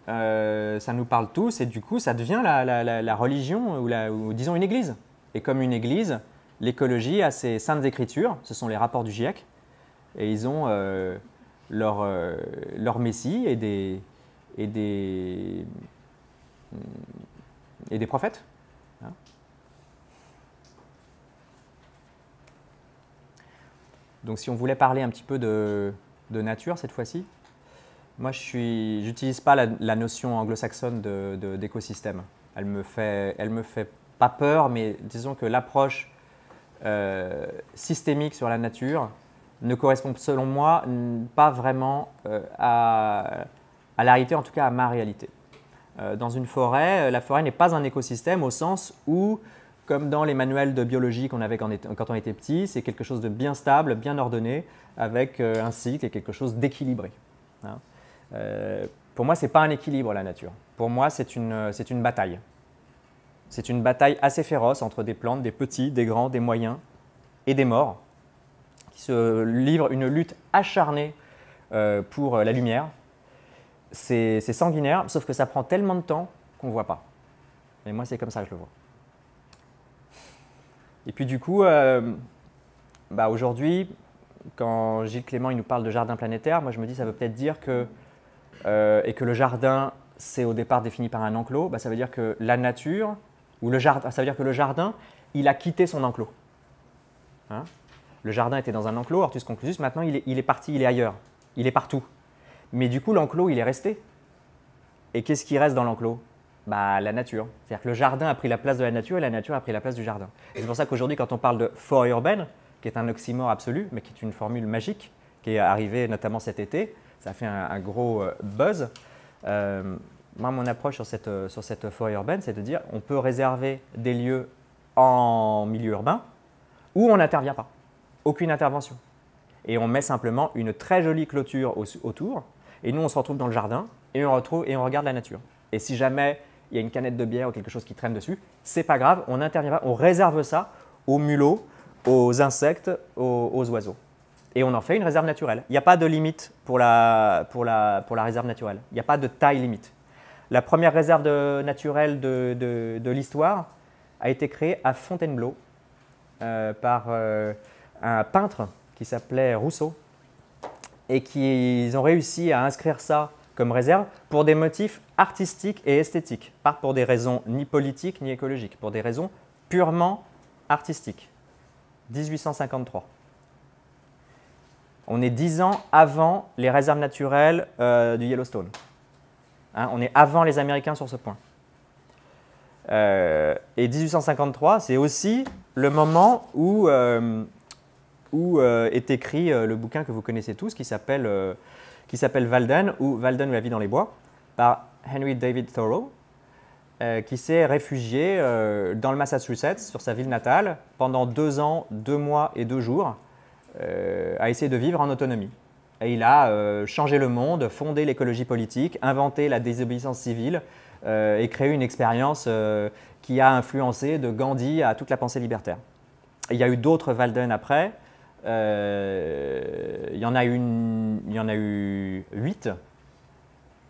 ça nous parle tous et du coup, ça devient la religion ou disons une église. Et comme une église, l'écologie a ses saintes écritures, ce sont les rapports du GIEC, et ils ont leur Messie et des prophètes. Hein? Donc si on voulait parler un petit peu de nature cette fois-ci, moi je n'utilise pas la notion anglo-saxonne d'écosystème. Elle me fait pas peur, mais disons que l'approche systémique sur la nature ne correspond selon moi pas vraiment à la réalité, en tout cas à ma réalité. Dans une forêt, la forêt n'est pas un écosystème au sens où, comme dans les manuels de biologie qu'on avait quand on était petit, c'est quelque chose de bien stable, bien ordonné, avec un cycle et quelque chose d'équilibré. Hein. Pour moi, ce n'est pas un équilibre, la nature. Pour moi, c'est une bataille. C'est une bataille assez féroce entre des plantes, des petits, des grands, des moyens et des morts, qui se livrent une lutte acharnée pour la lumière. C'est sanguinaire, sauf que ça prend tellement de temps qu'on ne voit pas. Et moi, c'est comme ça que je le vois. Et puis du coup, aujourd'hui, quand Gilles Clément il nous parle de jardin planétaire, moi je me dis ça veut peut-être dire que, et que le jardin, c'est au départ défini par un enclos, ça veut dire que la nature, ou le jardin, ça veut dire que le jardin, il a quitté son enclos. Hein? Le jardin était dans un enclos, Hortus conclusus, maintenant il est parti, il est ailleurs, il est partout. Mais du coup, l'enclos, il est resté. Et qu'est-ce qui reste dans l'enclos? La nature. C'est-à-dire que le jardin a pris la place de la nature et la nature a pris la place du jardin. Et c'est pour ça qu'aujourd'hui, quand on parle de forêt urbaine, qui est un oxymore absolu, mais qui est une formule magique, qui est arrivée notamment cet été, ça a fait un gros buzz. Moi, mon approche sur cette forêt urbaine, c'est de dire on peut réserver des lieux en milieu urbain où on n'intervient pas. Aucune intervention. Et on met simplement une très jolie clôture autour. Et nous, on se retrouve dans le jardin et on regarde la nature. Et si jamais il y a une canette de bière ou quelque chose qui traîne dessus, c'est pas grave, on n'intervient pas, on réserve ça aux mulots, aux insectes, aux oiseaux. Et on en fait une réserve naturelle. Il n'y a pas de limite pour la réserve naturelle. Il n'y a pas de taille limite. La première réserve naturelle de l'histoire a été créée à Fontainebleau par un peintre qui s'appelait Rousseau et ils ont réussi à inscrire ça comme réserve pour des motifs artistiques et esthétiques, pas pour des raisons ni politiques ni écologiques, pour des raisons purement artistiques. 1853. On est 10 ans avant les réserves naturelles du Yellowstone. Hein, on est avant les Américains sur ce point. Et 1853, c'est aussi le moment où est écrit le bouquin que vous connaissez tous, qui s'appelle Walden, ou Walden ou la vie dans les bois. par Henry David Thoreau, qui s'est réfugié dans le Massachusetts, sur sa ville natale, pendant 2 ans, 2 mois et 2 jours, à essayer de vivre en autonomie. Et il a changé le monde, fondé l'écologie politique, inventé la désobéissance civile et créé une expérience qui a influencé de Gandhi à toute la pensée libertaire. Et il y a eu d'autres Walden après. Il y en a eu 8.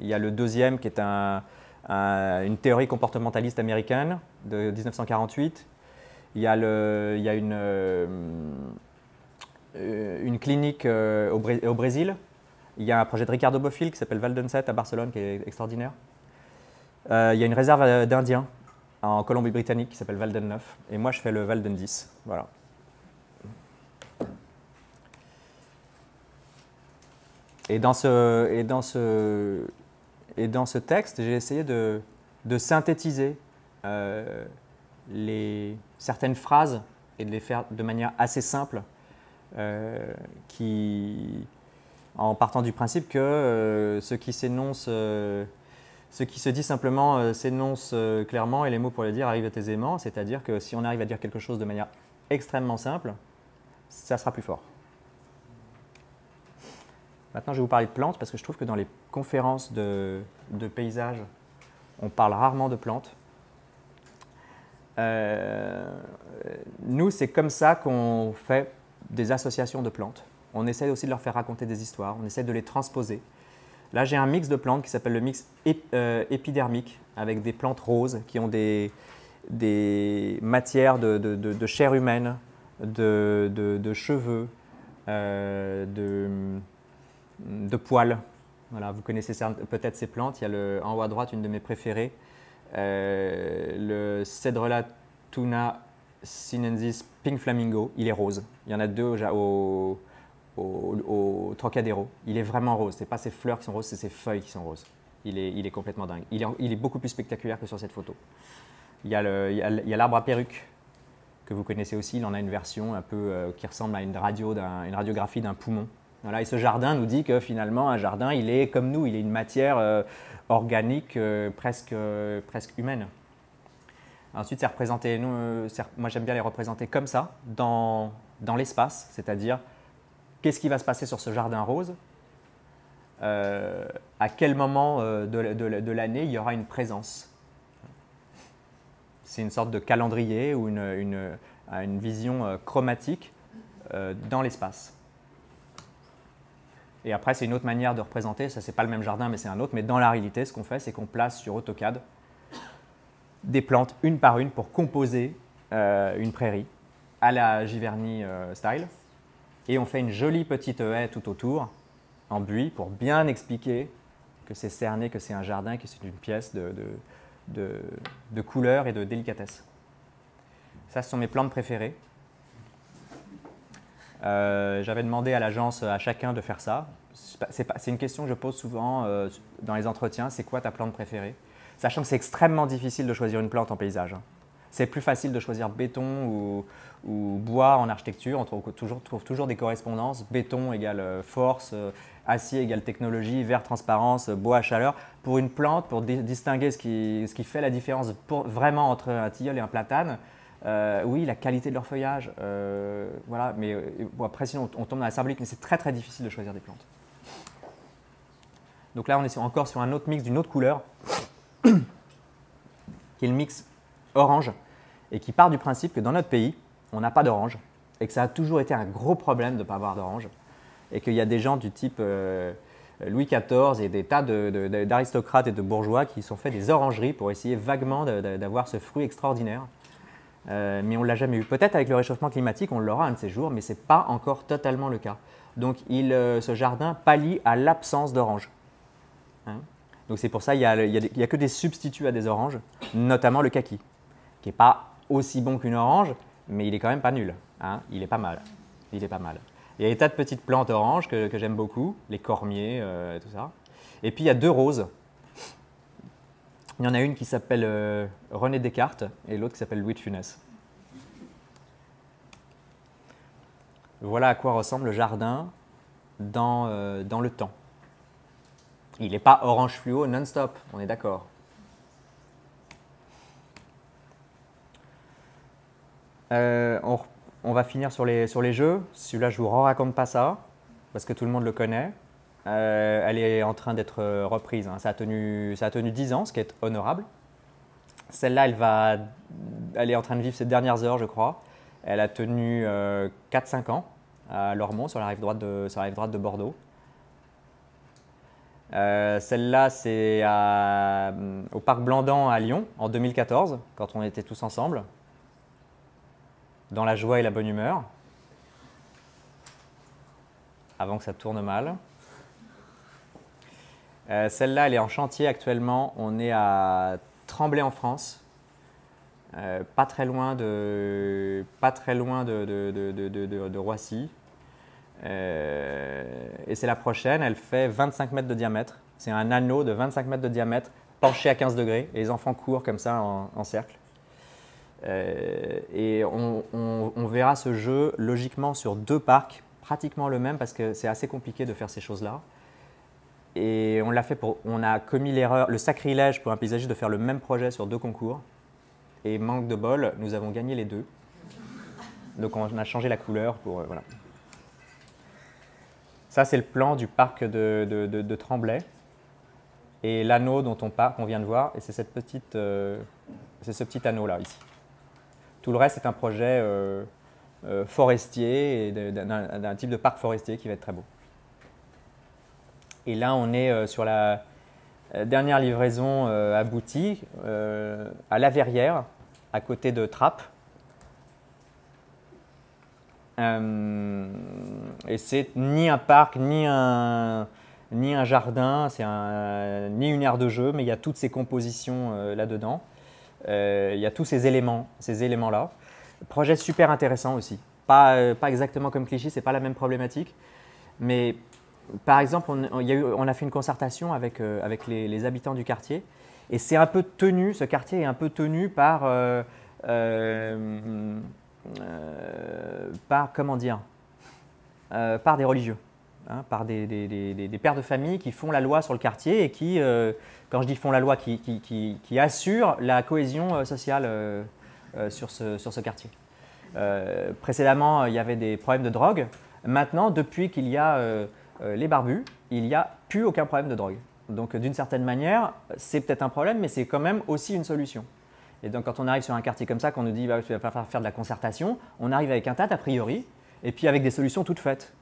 Il y a le deuxième qui est une théorie comportementaliste américaine de 1948. Il y a une clinique au Brésil. Il y a un projet de Ricardo Bofill qui s'appelle Walden 7 à Barcelone qui est extraordinaire. Il y a une réserve d'Indiens en Colombie-Britannique qui s'appelle Walden 9. Et moi, je fais le Walden 10. Voilà. Et dans ce texte, j'ai essayé de synthétiser certaines phrases et de les faire de manière assez simple, en partant du principe que ce qui se dit simplement s'énonce clairement et les mots pour le dire arrivent aisément, c'est-à-dire que si on arrive à dire quelque chose de manière extrêmement simple, ça sera plus fort. Maintenant, je vais vous parler de plantes parce que je trouve que dans les conférences de paysages, on parle rarement de plantes. Nous, c'est comme ça qu'on fait des associations de plantes. On essaie aussi de leur faire raconter des histoires, on essaie de les transposer. Là, j'ai un mix de plantes qui s'appelle le mix épidermique, avec des plantes roses qui ont des matières de chair humaine, de cheveux, de poils. Voilà, vous connaissez peut-être ces plantes. Il y a en haut à droite une de mes préférées, le Cedrela tuna sinensis pink flamingo. Il est rose. Il y en a 2 au Trocadéro. Il est vraiment rose. Ce n'est pas ses fleurs qui sont roses, c'est ses feuilles qui sont roses. Il est complètement dingue. Il est beaucoup plus spectaculaire que sur cette photo. Il y a l'arbre à perruque que vous connaissez aussi. Il en a une version un peu qui ressemble à une radiographie d'un poumon. Voilà, et ce jardin nous dit que finalement, un jardin, il est comme nous, il est une matière organique presque humaine. Ensuite, c'est représenté, moi j'aime bien les représenter comme ça, dans l'espace, c'est-à-dire qu'est-ce qui va se passer sur ce jardin rose, à quel moment de l'année il y aura une présence. C'est une sorte de calendrier ou une vision chromatique dans l'espace. Et après, c'est une autre manière de représenter, ça c'est pas le même jardin, mais c'est un autre. Mais dans la réalité, ce qu'on fait, c'est qu'on place sur AutoCAD des plantes une par une pour composer une prairie à la Giverny style. Et on fait une jolie petite haie tout autour, en buis, pour bien expliquer que c'est cerné, que c'est un jardin, que c'est une pièce de couleur et de délicatesse. Ça, ce sont mes plantes préférées. J'avais demandé à l'agence, à chacun de faire ça. C'est une question que je pose souvent dans les entretiens. C'est quoi ta plante préférée? Sachant que c'est extrêmement difficile de choisir une plante en paysage. C'est plus facile de choisir béton ou bois en architecture. On trouve toujours des correspondances. Béton égale force, acier égale technologie, verre transparence, bois à chaleur. Pour une plante, pour distinguer ce qui fait la différence vraiment entre un tilleul et un platane, oui, la qualité de leur feuillage, voilà, mais après sinon on tombe dans la symbolique, mais c'est très très difficile de choisir des plantes. Donc là on est encore sur un autre mix d'une autre couleur, qui est le mix orange, et qui part du principe que dans notre pays, on n'a pas d'orange, et que ça a toujours été un gros problème de ne pas avoir d'orange, et qu'il y a des gens du type Louis XIV et des tas d'aristocrates et de bourgeois qui se sont fait des orangeries pour essayer vaguement d'avoir ce fruit extraordinaire. Mais on ne l'a jamais eu. Peut-être avec le réchauffement climatique, on l'aura un de ces jours, mais ce n'est pas encore totalement le cas. Donc ce jardin pallie à l'absence d'orange. Hein? Donc c'est pour ça qu'il n'y a que des substituts à des oranges, notamment le kaki, qui n'est pas aussi bon qu'une orange, mais il est quand même pas nul. Hein? Il est pas mal. Il est pas mal. Il y a des tas de petites plantes oranges que j'aime beaucoup, les cormiers, tout ça. Et puis il y a 2 roses. Il y en a une qui s'appelle René Descartes et l'autre qui s'appelle Louis de Funès. Voilà à quoi ressemble le jardin dans le temps. Il n'est pas orange fluo non-stop, on est d'accord. On va finir sur les jeux. Celui-là, je ne vous raconte pas ça, parce que tout le monde le connaît. Elle est en train d'être reprise. Hein. Ça a tenu 10 ans, ce qui est honorable. Celle-là, elle est en train de vivre ses dernières heures, je crois. Elle a tenu 4-5 ans à Lormont, sur la rive droite de Bordeaux. Celle-là, c'est au Parc Blandan à Lyon, en 2014, quand on était tous ensemble, dans la joie et la bonne humeur, avant que ça tourne mal. Celle-là, elle est en chantier actuellement. On est à Tremblay en France, pas très loin de Roissy. Et c'est la prochaine, elle fait 25 mètres de diamètre. C'est un anneau de 25 mètres de diamètre, penché à 15 degrés, et les enfants courent comme ça en cercle. Et on verra ce jeu logiquement sur 2 parcs, pratiquement le même, parce que c'est assez compliqué de faire ces choses-là. Et on a commis l'erreur, le sacrilège pour un paysagiste de faire le même projet sur 2 concours. Et manque de bol, nous avons gagné les 2. Donc on a changé la couleur pour voilà. Ça, c'est le plan du parc de Tremblay. Et l'anneau dont on vient de voir, et c'est ce petit anneau-là, ici. Tout le reste, c'est un projet forestier, et d'un type de parc forestier qui va être très beau. Et là, on est sur la dernière livraison aboutie, à La Verrière, à côté de Trappes. Et c'est ni un parc, ni un jardin, ni une aire de jeu, mais il y a toutes ces compositions là-dedans. Il y a tous ces éléments-là. Projet super intéressant aussi. Pas exactement comme Clichy, ce n'est pas la même problématique. Mais par exemple, on a fait une concertation avec les habitants du quartier. Et c'est un peu tenu, ce quartier est un peu tenu par comment dire, par des religieux, hein, par des pères de famille qui font la loi sur le quartier et qui, quand je dis font la loi, qui assurent la cohésion sociale sur ce quartier. Précédemment, il y avait des problèmes de drogue. Maintenant, depuis qu'il y a les barbus, il n'y a plus aucun problème de drogue. Donc, d'une certaine manière, c'est peut-être un problème, mais c'est quand même aussi une solution. Et donc, quand on arrive sur un quartier comme ça, qu'on nous dit bah, « tu vas pas faire de la concertation », on arrive avec un tas a priori, et puis avec des solutions toutes faites.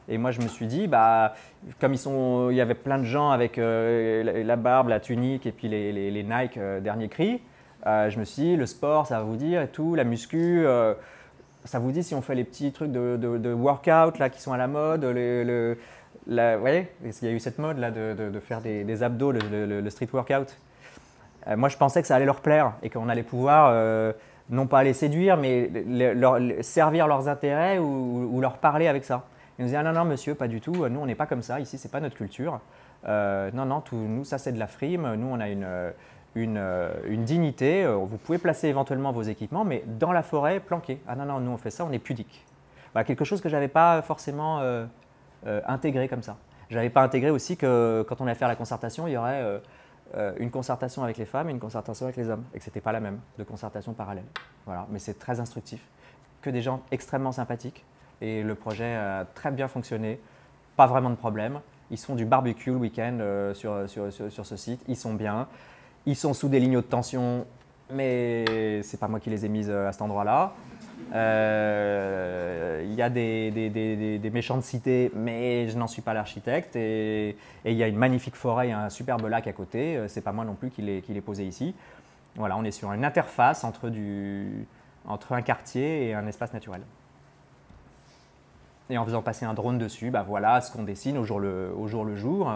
Et moi, je me suis dit, bah, comme il y avait plein de gens avec la barbe, la tunique et puis les Nike dernier cri, je me suis dit, le sport, ça va vous dire et tout, la muscu, ça vous dit si on fait les petits trucs de workout là, qui sont à la mode, vous voyez, il y a eu cette mode là de faire des abdos, le street workout. Moi, je pensais que ça allait leur plaire et qu'on allait pouvoir, non pas les séduire, mais servir leurs intérêts ou leur parler avec ça. Ils nous disaient, ah non, non, monsieur, pas du tout, nous, on n'est pas comme ça, ici, ce n'est pas notre culture. Non, non, nous, ça, c'est de la frime, nous, on a une dignité, vous pouvez placer éventuellement vos équipements, mais dans la forêt, planqués. Ah non, non, nous, on fait ça, on est pudique. Voilà, quelque chose que je n'avais pas forcément intégré comme ça. Je n'avais pas intégré aussi que quand on allait faire la concertation, il y aurait une concertation avec les femmes et une concertation avec les hommes, et que ce n'était pas la même, de concertation parallèle. Voilà, mais c'est très instructif. Que des gens extrêmement sympathiques. Et le projet a très bien fonctionné, pas vraiment de problème. Ils se font du barbecue le week-end sur ce site, ils sont bien. Ils sont sous des lignes de tension, mais ce n'est pas moi qui les ai mises à cet endroit-là. Il y a des méchantes cités, mais je n'en suis pas l'architecte. Et il y a une magnifique forêt et un superbe lac à côté. Ce n'est pas moi non plus qui l'ai posé ici. Voilà, on est sur une interface entre un quartier et un espace naturel. Et en faisant passer un drone dessus, bah voilà ce qu'on dessine au jour le jour.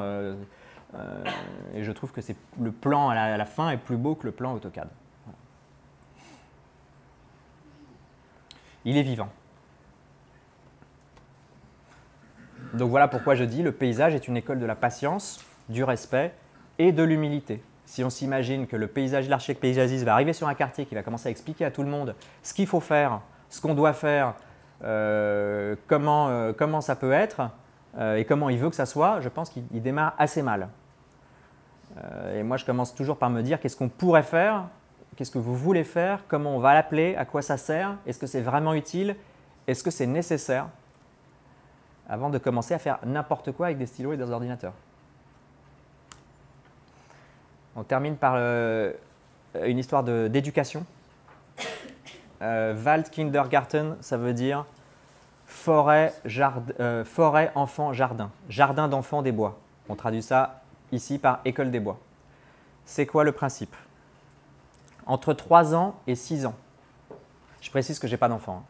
Et je trouve que le plan à la fin est plus beau que le plan AutoCAD. Voilà. Il est vivant. Donc voilà pourquoi je dis le paysage est une école de la patience, du respect et de l'humilité. Si on s'imagine que l'architecte paysagiste va arriver sur un quartier qui va commencer à expliquer à tout le monde ce qu'il faut faire, ce qu'on doit faire, comment ça peut être et comment il veut que ça soit, je pense qu'il démarre assez mal. Et moi, je commence toujours par me dire qu'est-ce qu'on pourrait faire, qu'est-ce que vous voulez faire, comment on va l'appeler, à quoi ça sert, est-ce que c'est vraiment utile, est-ce que c'est nécessaire, avant de commencer à faire n'importe quoi avec des stylos et des ordinateurs. On termine par une histoire d'éducation. Wald Kindergarten, ça veut dire forêt, enfant, jardin. Jardin d'enfants des bois. On traduit ça ici par école des bois. C'est quoi le principe? Entre 3 ans et 6 ans. Je précise que je n'ai pas d'enfant.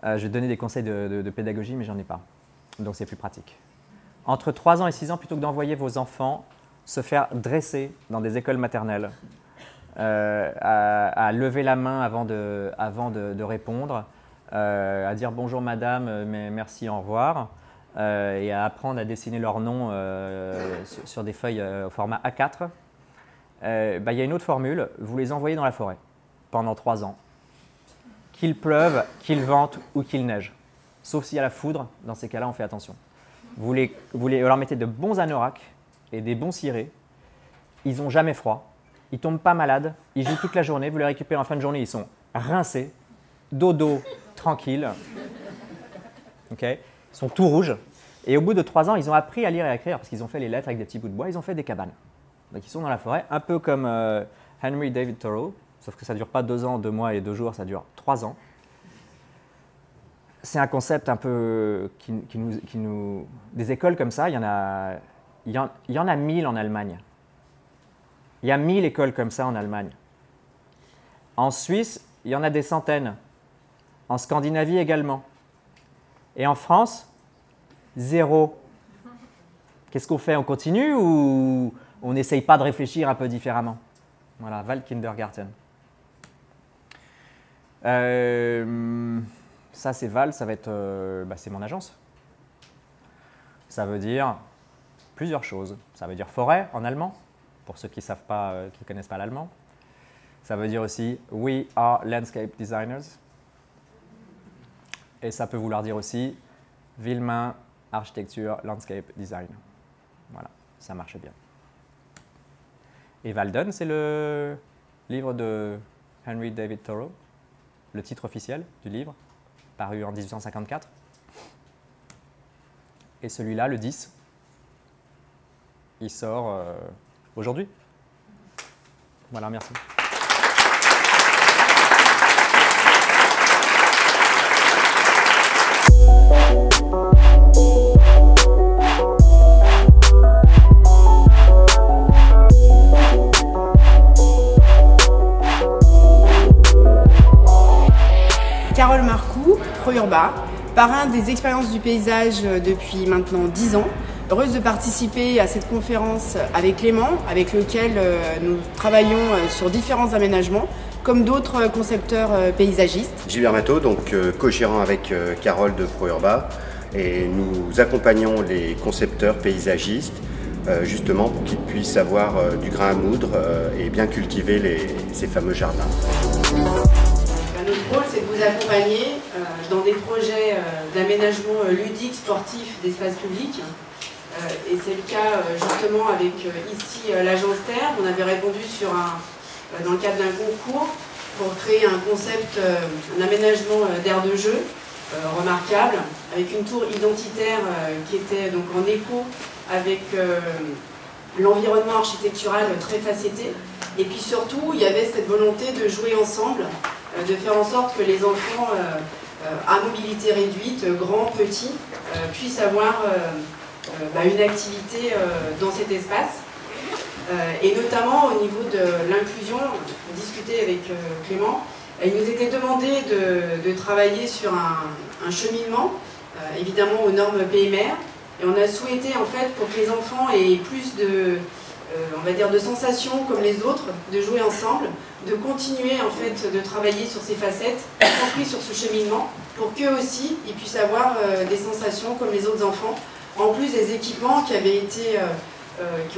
Je vais donner des conseils de pédagogie, mais j'en ai pas. Donc c'est plus pratique. Entre 3 ans et 6 ans, plutôt que d'envoyer vos enfants se faire dresser dans des écoles maternelles, à lever la main avant de répondre, à dire bonjour madame, mais merci, au revoir, et à apprendre à dessiner leur nom sur des feuilles au format A4, il y a une autre formule, vous les envoyez dans la forêt pendant 3 ans. Qu'il pleuve, qu'il vente ou qu'il neige. Sauf s'il y a la foudre, dans ces cas-là, on fait attention. Vous leur mettez de bons anoraks et des bons cirés. Ils n'ont jamais froid, ils ne tombent pas malades, ils jouent toute la journée, vous les récupérez en fin de journée, ils sont rincés, dodo, tranquille. Okay, ils sont tout rouges. Et au bout de 3 ans, ils ont appris à lire et à écrire parce qu'ils ont fait les lettres avec des petits bouts de bois, ils ont fait des cabanes. Donc ils sont dans la forêt, un peu comme Henry David Thoreau, sauf que ça ne dure pas 2 ans, 2 mois et 2 jours, ça dure 3 ans. C'est un concept un peu des écoles comme ça, il y en a 1000 en Allemagne. Il y a 1000 écoles comme ça en Allemagne. En Suisse, il y en a des centaines. En Scandinavie également. Et en France, 0. Qu'est-ce qu'on fait? On continue ou on n'essaye pas de réfléchir un peu différemment? Voilà, Wald Kindergarten. Ça, c'est Wald, ça va être, c'est mon agence. Ça veut dire plusieurs choses. Ça veut dire forêt en allemand, pour ceux qui savent pas, qui ne connaissent pas l'allemand. Ça veut dire aussi We are landscape designers. Et ça peut vouloir dire aussi Villemain, architecture, landscape design. Voilà, ça marche bien. Et Walden, c'est le livre de Henry David Thoreau, le titre officiel du livre, paru en 1854. Et celui-là, le 10, il sort aujourd'hui. Voilà, merci. Carole Marcoux, Pro-Urba, parrain des expériences du paysage depuis maintenant 10 ans. Heureuse de participer à cette conférence avec Clément, avec lequel nous travaillons sur différents aménagements, comme d'autres concepteurs paysagistes. Gilbert Matteau, donc co-gérant avec Carole de Pro-Urba, et nous accompagnons les concepteurs paysagistes justement pour qu'ils puissent avoir du grain à moudre et bien cultiver ces fameux jardins. Notre rôle, c'est de vous accompagner dans des projets d'aménagement ludique, sportif d'espace public. Et c'est le cas justement avec ici l'agence Terre. On avait répondu dans le cadre d'un concours pour créer un concept, un aménagement d'aire de jeu remarquable, avec une tour identitaire qui était donc en écho avec l'environnement architectural très facetté. Et puis surtout, il y avait cette volonté de jouer ensemble, de faire en sorte que les enfants à mobilité réduite, grands, petits, puissent avoir une activité dans cet espace. Et notamment au niveau de l'inclusion, on discutait avec Clément, il nous était demandé de travailler sur un cheminement, évidemment aux normes PMR, et on a souhaité en fait pour que les enfants aient plus on va dire de sensations comme les autres, de jouer ensemble, de continuer en fait de travailler sur ces facettes, y compris sur ce cheminement, pour qu'eux aussi ils puissent avoir des sensations comme les autres enfants, en plus des équipements qui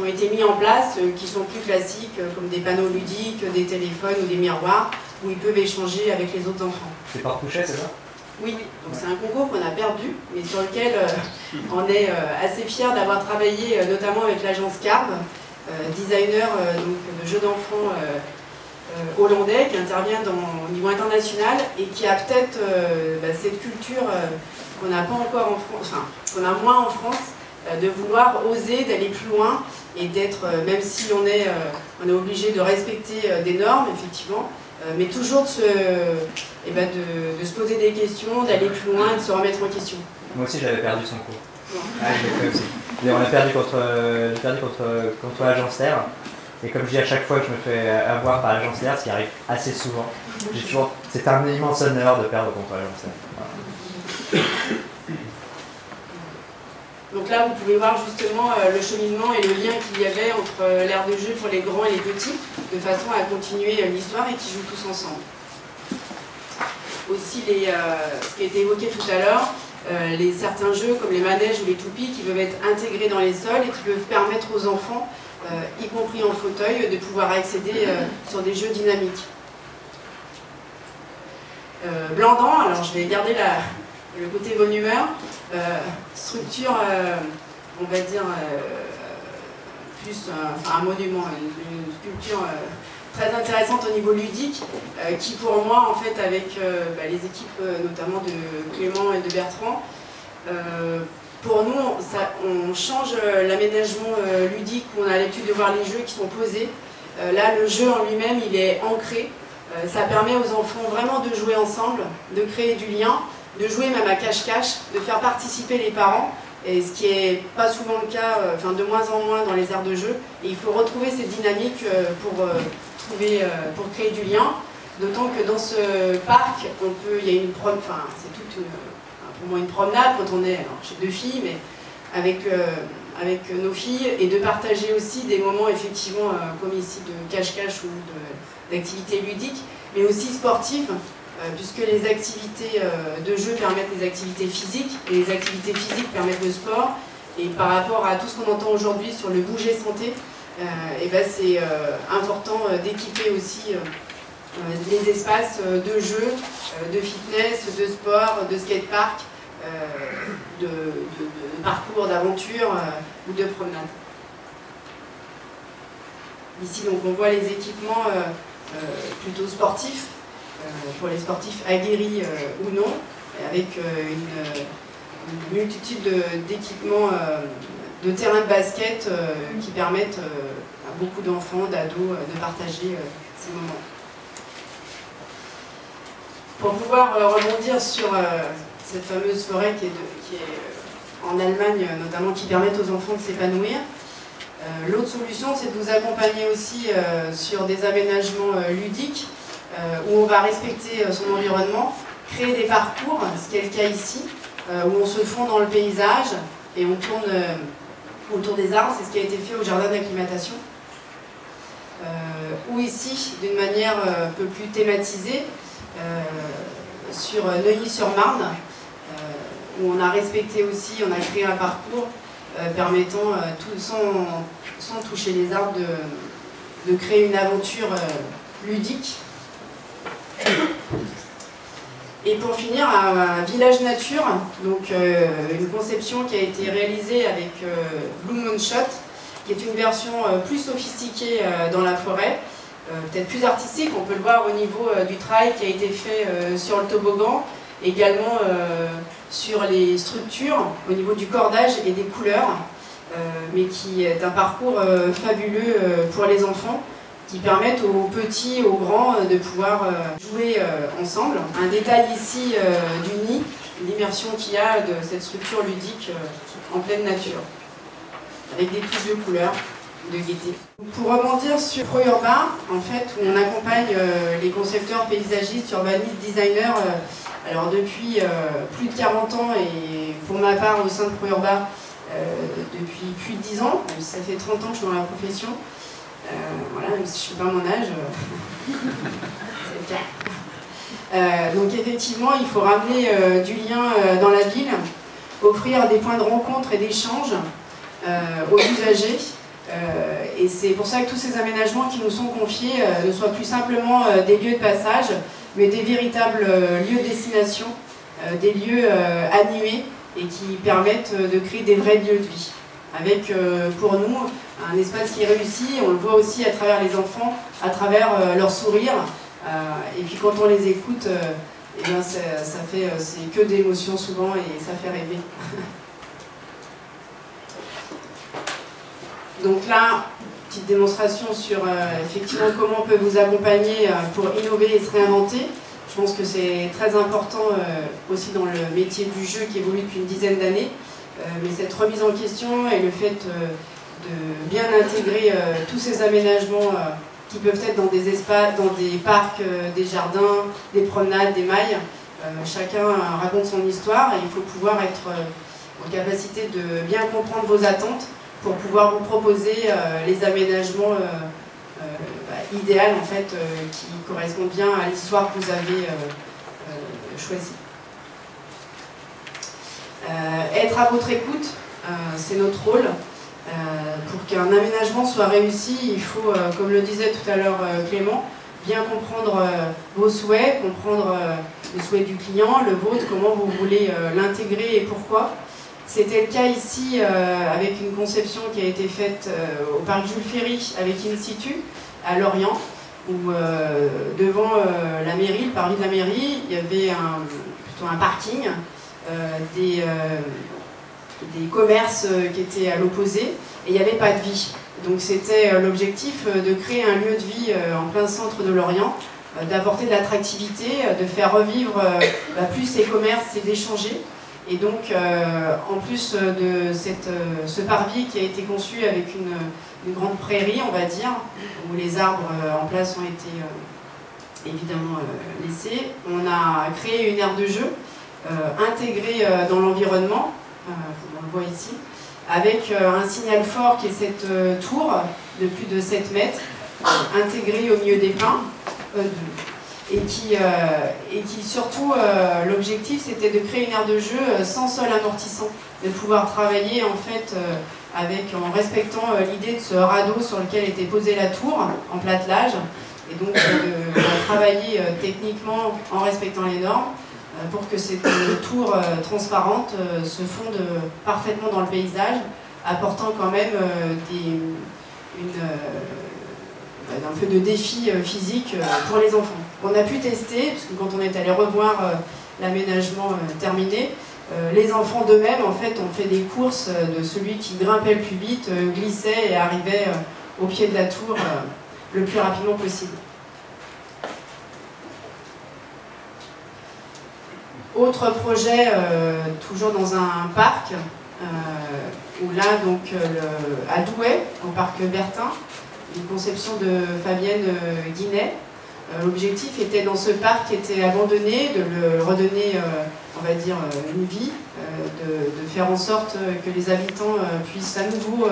ont été mis en place, qui sont plus classiques, comme des panneaux ludiques, des téléphones ou des miroirs, où ils peuvent échanger avec les autres enfants. C'est par couchette, c'est ça? Oui, donc c'est un concours qu'on a perdu, mais sur lequel on est assez fiers d'avoir travaillé notamment avec l'agence Carve, designer donc, de jeux d'enfants hollandais qui intervient au niveau international et qui a peut-être cette culture qu'on n'a pas encore en France, enfin qu'on a moins en France, de vouloir oser, d'aller plus loin et d'être, même si on est obligé de respecter des normes, effectivement, mais toujours de se poser des questions, d'aller plus loin, de se remettre en question. Moi aussi j'avais perdu son cours. Ah, je l'ai fait aussi. Et on a perdu contre l'agence Air. Et comme je dis à chaque fois que je me fais avoir par l'agence Air, ce qui arrive assez souvent, c'est un immense honneur de perdre contre l'agence Air. Voilà. Donc là, vous pouvez voir justement le cheminement et le lien qu'il y avait entre l'aire de jeu pour les grands et les petits, de façon à continuer l'histoire et qu'ils jouent tous ensemble. Aussi, ce qui a été évoqué tout à l'heure, certains jeux comme les manèges ou les toupies qui peuvent être intégrés dans les sols et qui peuvent permettre aux enfants, y compris en fauteuil, de pouvoir accéder sur des jeux dynamiques. Blandan, alors je vais garder le côté bonne humeur, structure, on va dire, plus un monument, une sculpture très intéressante au niveau ludique, qui pour moi, en fait, avec les équipes notamment de Clément et de Bertrand, pour nous, on change l'aménagement ludique où on a l'habitude de voir les jeux qui sont posés. Là, le jeu en lui-même, il est ancré. Ça permet aux enfants vraiment de jouer ensemble, de créer du lien, de jouer même à cache-cache, de faire participer les parents, et ce qui n'est pas souvent le cas, de moins en moins dans les aires de jeu. Et il faut retrouver cette dynamique pour créer du lien, d'autant que dans ce parc, il y a c'est toute pour moi une promenade quand on est, j'ai 2 filles, mais avec nos filles, et de partager aussi des moments effectivement comme ici de cache-cache ou d'activités ludiques, mais aussi sportives, puisque les activités de jeu permettent les activités physiques, et les activités physiques permettent le sport, et par rapport à tout ce qu'on entend aujourd'hui sur le bouger santé, c'est important d'équiper aussi les espaces de jeu, de fitness, de sport, de skatepark, de parcours, d'aventure ou de promenade. Ici, donc, on voit les équipements plutôt sportifs, pour les sportifs aguerris ou non, avec une multitude d'équipements de terrains de basket qui permettent à beaucoup d'enfants, d'ados, de partager ces moments. Pour pouvoir rebondir sur cette fameuse forêt qui est en Allemagne, notamment, qui permet aux enfants de s'épanouir, l'autre solution, c'est de vous accompagner aussi sur des aménagements ludiques, où on va respecter son environnement, créer des parcours, ce qui est le cas ici, où on se fond dans le paysage et on tourne autour des arbres. C'est ce qui a été fait au jardin d'acclimatation. Ou ici, d'une manière un peu plus thématisée, sur Neuilly-sur-Marne, où on a respecté aussi, on a créé un parcours permettant, sans toucher les arbres, de créer une aventure ludique. Et pour finir, un village nature, donc une conception qui a été réalisée avec Blue Moonshot, qui est une version plus sophistiquée dans la forêt, peut-être plus artistique. On peut le voir au niveau du trail qui a été fait sur le toboggan, également sur les structures, au niveau du cordage et des couleurs, mais qui est un parcours fabuleux pour les enfants, qui permettent aux petits, aux grands de pouvoir jouer ensemble. Un détail ici du nid, l'immersion qu'il y a de cette structure ludique en pleine nature, avec des touches de couleurs, de gaieté. Pour rebondir sur ProUrba, en fait, où on accompagne les concepteurs, paysagistes, urbanistes, designers, alors depuis plus de 40 ans, et pour ma part au sein de ProUrba depuis plus de 10 ans, ça fait 30 ans que je suis dans la profession. Voilà, même si je ne suis pas à mon âge, c'est le cas. Donc effectivement, il faut ramener du lien dans la ville, offrir des points de rencontre et d'échange aux usagers. Et c'est pour ça que tous ces aménagements qui nous sont confiés ne soient plus simplement des lieux de passage, mais des véritables lieux de destination, des lieux animés et qui permettent de créer des vrais lieux de vie. avec pour nous un espace qui est réussi. On le voit aussi à travers les enfants, à travers leur sourire. Et puis quand on les écoute, eh bien c'est que d'émotions souvent et ça fait rêver. Donc là, petite démonstration sur effectivement comment on peut vous accompagner pour innover et se réinventer. Je pense que c'est très important aussi dans le métier du jeu qui évolue depuis une dizaine d'années. Mais cette remise en question et le fait de bien intégrer tous ces aménagements qui peuvent être dans des espaces, dans des parcs, des jardins, des promenades, des mailles. Chacun raconte son histoire et il faut pouvoir être en capacité de bien comprendre vos attentes pour pouvoir vous proposer les aménagements idéaux en fait, qui correspondent bien à l'histoire que vous avez choisie. Être à votre écoute, c'est notre rôle. Pour qu'un aménagement soit réussi, il faut, comme le disait tout à l'heure Clément, bien comprendre vos souhaits, comprendre les souhaits du client, le vôtre, comment vous voulez l'intégrer et pourquoi. C'était le cas ici avec une conception qui a été faite au parc Jules Ferry avec In Situ à Lorient, où devant la mairie, le parvis de la mairie, il y avait plutôt un parking, des commerces qui étaient à l'opposé et il n'y avait pas de vie. Donc c'était l'objectif de créer un lieu de vie en plein centre de Lorient, d'apporter de l'attractivité, de faire revivre plus ces commerces et d'échanger. Et donc en plus de ce parvis qui a été conçu avec une grande prairie, on va dire, où les arbres en place ont été évidemment laissés, on a créé une aire de jeu intégrée dans l'environnement, comme on le voit ici, avec un signal fort qui est cette tour de plus de 7 mètres, intégrée au milieu des pins, et qui surtout, l'objectif c'était de créer une aire de jeu sans sol amortissant, de pouvoir travailler en fait en respectant l'idée de ce radeau sur lequel était posée la tour en platelage, et donc de travailler techniquement en respectant les normes, pour que cette tour transparente se fonde parfaitement dans le paysage, apportant quand même un peu de défi physique pour les enfants. On a pu tester, parce que quand on est allé revoir l'aménagement terminé, les enfants d'eux-mêmes en fait, ont fait des courses de celui qui grimpait le plus vite, glissait et arrivait au pied de la tour le plus rapidement possible. Autre projet, toujours dans un parc, où là, donc, à Douai, au parc Bertin, une conception de Fabienne Guinet. L'objectif était, dans ce parc qui était abandonné, de le redonner, on va dire, une vie, de faire en sorte que les habitants puissent à nouveau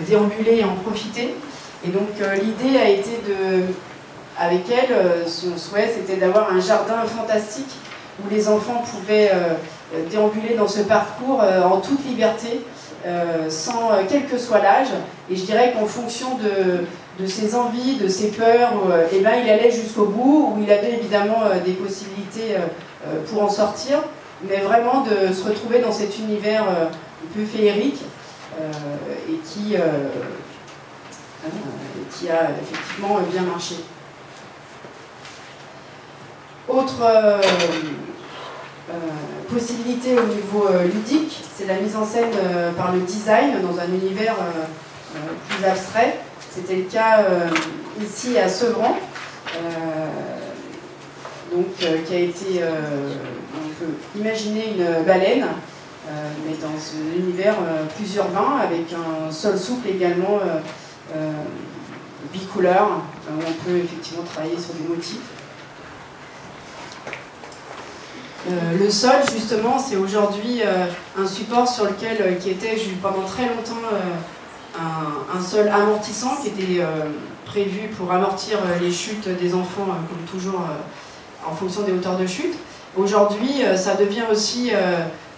déambuler et en profiter. Et donc l'idée a été avec elle, son souhait, c'était d'avoir un jardin fantastique où les enfants pouvaient déambuler dans ce parcours en toute liberté, quel que soit l'âge. Et je dirais qu'en fonction de ses envies, de ses peurs, il allait jusqu'au bout, où il avait évidemment des possibilités pour en sortir, mais vraiment de se retrouver dans cet univers un peu féerique et qui a effectivement bien marché. Autre possibilité au niveau ludique, c'est la mise en scène par le design dans un univers plus abstrait. C'était le cas ici à Sevran, qui a été, on peut imaginer une baleine, mais dans un univers plus urbain, avec un sol souple également bicouleur, où on peut effectivement travailler sur des motifs. Le sol, justement, c'est aujourd'hui un support sur lequel, qui était pendant très longtemps un sol amortissant, qui était prévu pour amortir les chutes des enfants, comme toujours en fonction des hauteurs de chute. Aujourd'hui, ça devient aussi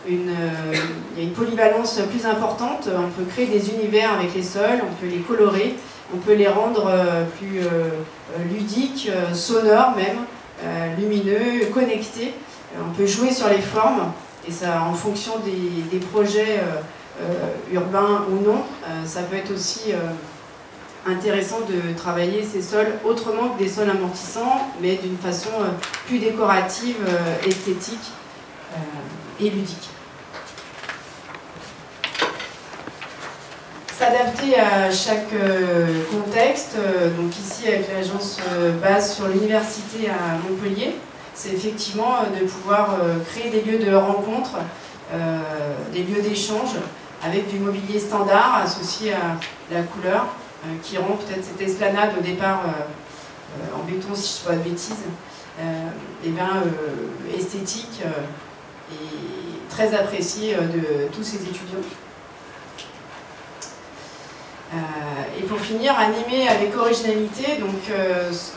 il y a une polyvalence plus importante. On peut créer des univers avec les sols, on peut les colorer, on peut les rendre plus ludiques, sonores même, lumineux, connectés. On peut jouer sur les formes, et ça, en fonction des projets urbains ou non, ça peut être aussi intéressant de travailler ces sols autrement que des sols amortissants, mais d'une façon plus décorative, esthétique et ludique. S'adapter à chaque contexte, donc ici avec l'agence base sur l'université à Montpellier, c'est effectivement de pouvoir créer des lieux de rencontre, des lieux d'échange avec du mobilier standard associé à la couleur qui rend peut-être cette esplanade au départ en béton, si je ne dis pas de bêtises, esthétique et très appréciée de tous ces étudiants. Et pour finir, animé avec originalité, donc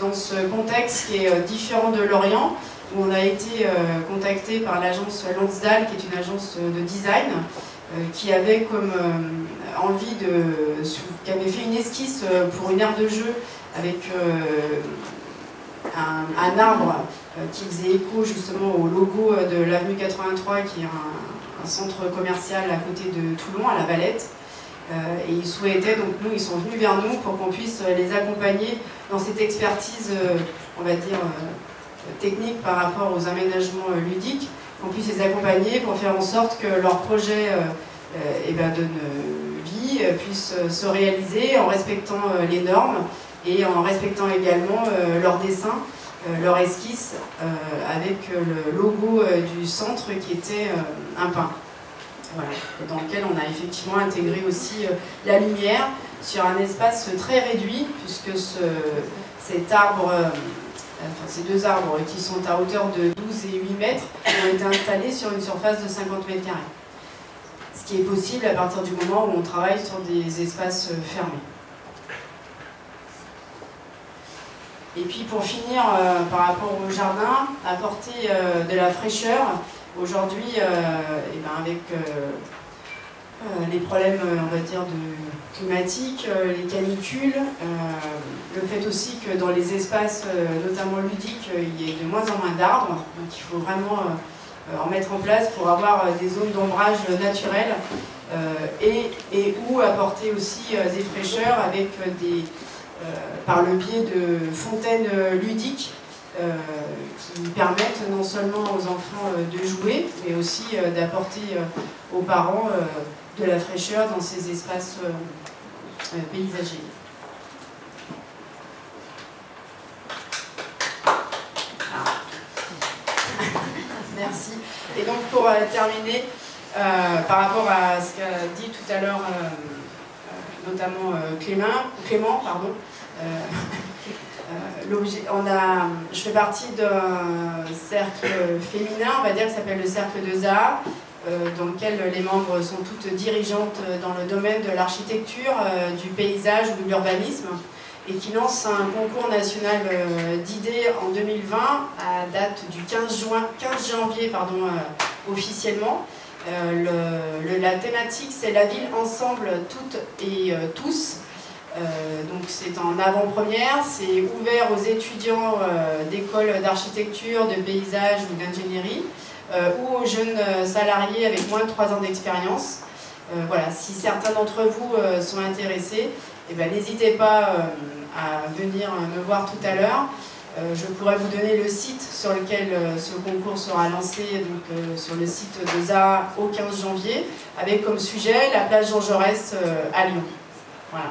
dans ce contexte qui est différent de Lorient, où on a été contacté par l'agence Lansdal, qui est une agence de design, qui avait comme envie qui avait fait une esquisse pour une aire de jeu avec un arbre qui faisait écho justement au logo de l'avenue 83, qui est un centre commercial à côté de Toulon, à la Valette. Et ils souhaitaient, donc ils sont venus vers nous pour qu'on puisse les accompagner dans cette expertise, on va dire, technique par rapport aux aménagements ludiques, qu'on puisse les accompagner pour faire en sorte que leur projet donne vie, puisse se réaliser en respectant les normes et en respectant également leur dessin, leur esquisse, avec le logo du centre qui était un pin. Voilà, dans lequel on a effectivement intégré aussi la lumière sur un espace très réduit, puisque cet arbre, ces deux arbres qui sont à hauteur de 12 et 8 mètres ont été installés sur une surface de 50 mètres carrés. Ce qui est possible à partir du moment où on travaille sur des espaces fermés. Et puis pour finir, par rapport au jardin, apporter de la fraîcheur. Aujourd'hui, avec les problèmes, on va dire, climatiques, les canicules, le fait aussi que dans les espaces, notamment ludiques, il y ait de moins en moins d'arbres, donc il faut vraiment en mettre en place pour avoir des zones d'ombrage naturelles et où apporter aussi des fraîcheurs avec par le biais de fontaines ludiques qui permettent non seulement aux enfants de jouer, mais aussi d'apporter aux parents de la fraîcheur dans ces espaces paysagers. Merci. Et donc pour terminer, par rapport à ce qu'a dit tout à l'heure notamment Clément, pardon, je fais partie d'un cercle féminin, on va dire, qui s'appelle le cercle de Zaha, dans lequel les membres sont toutes dirigeantes dans le domaine de l'architecture, du paysage ou de l'urbanisme, et qui lance un concours national d'idées en 2020, à date du 15 janvier officiellement. La thématique, c'est la ville ensemble, toutes et tous. Donc c'est en avant-première, c'est ouvert aux étudiants d'écoles d'architecture, de paysage ou d'ingénierie, ou aux jeunes salariés avec moins de 3 ans d'expérience. Voilà, si certains d'entre vous sont intéressés, n'hésitez pas à venir me voir tout à l'heure. Je pourrais vous donner le site sur lequel ce concours sera lancé, donc sur le site de Zaha au 15 janvier, avec comme sujet la place Jean Jaurès à Lyon. Voilà.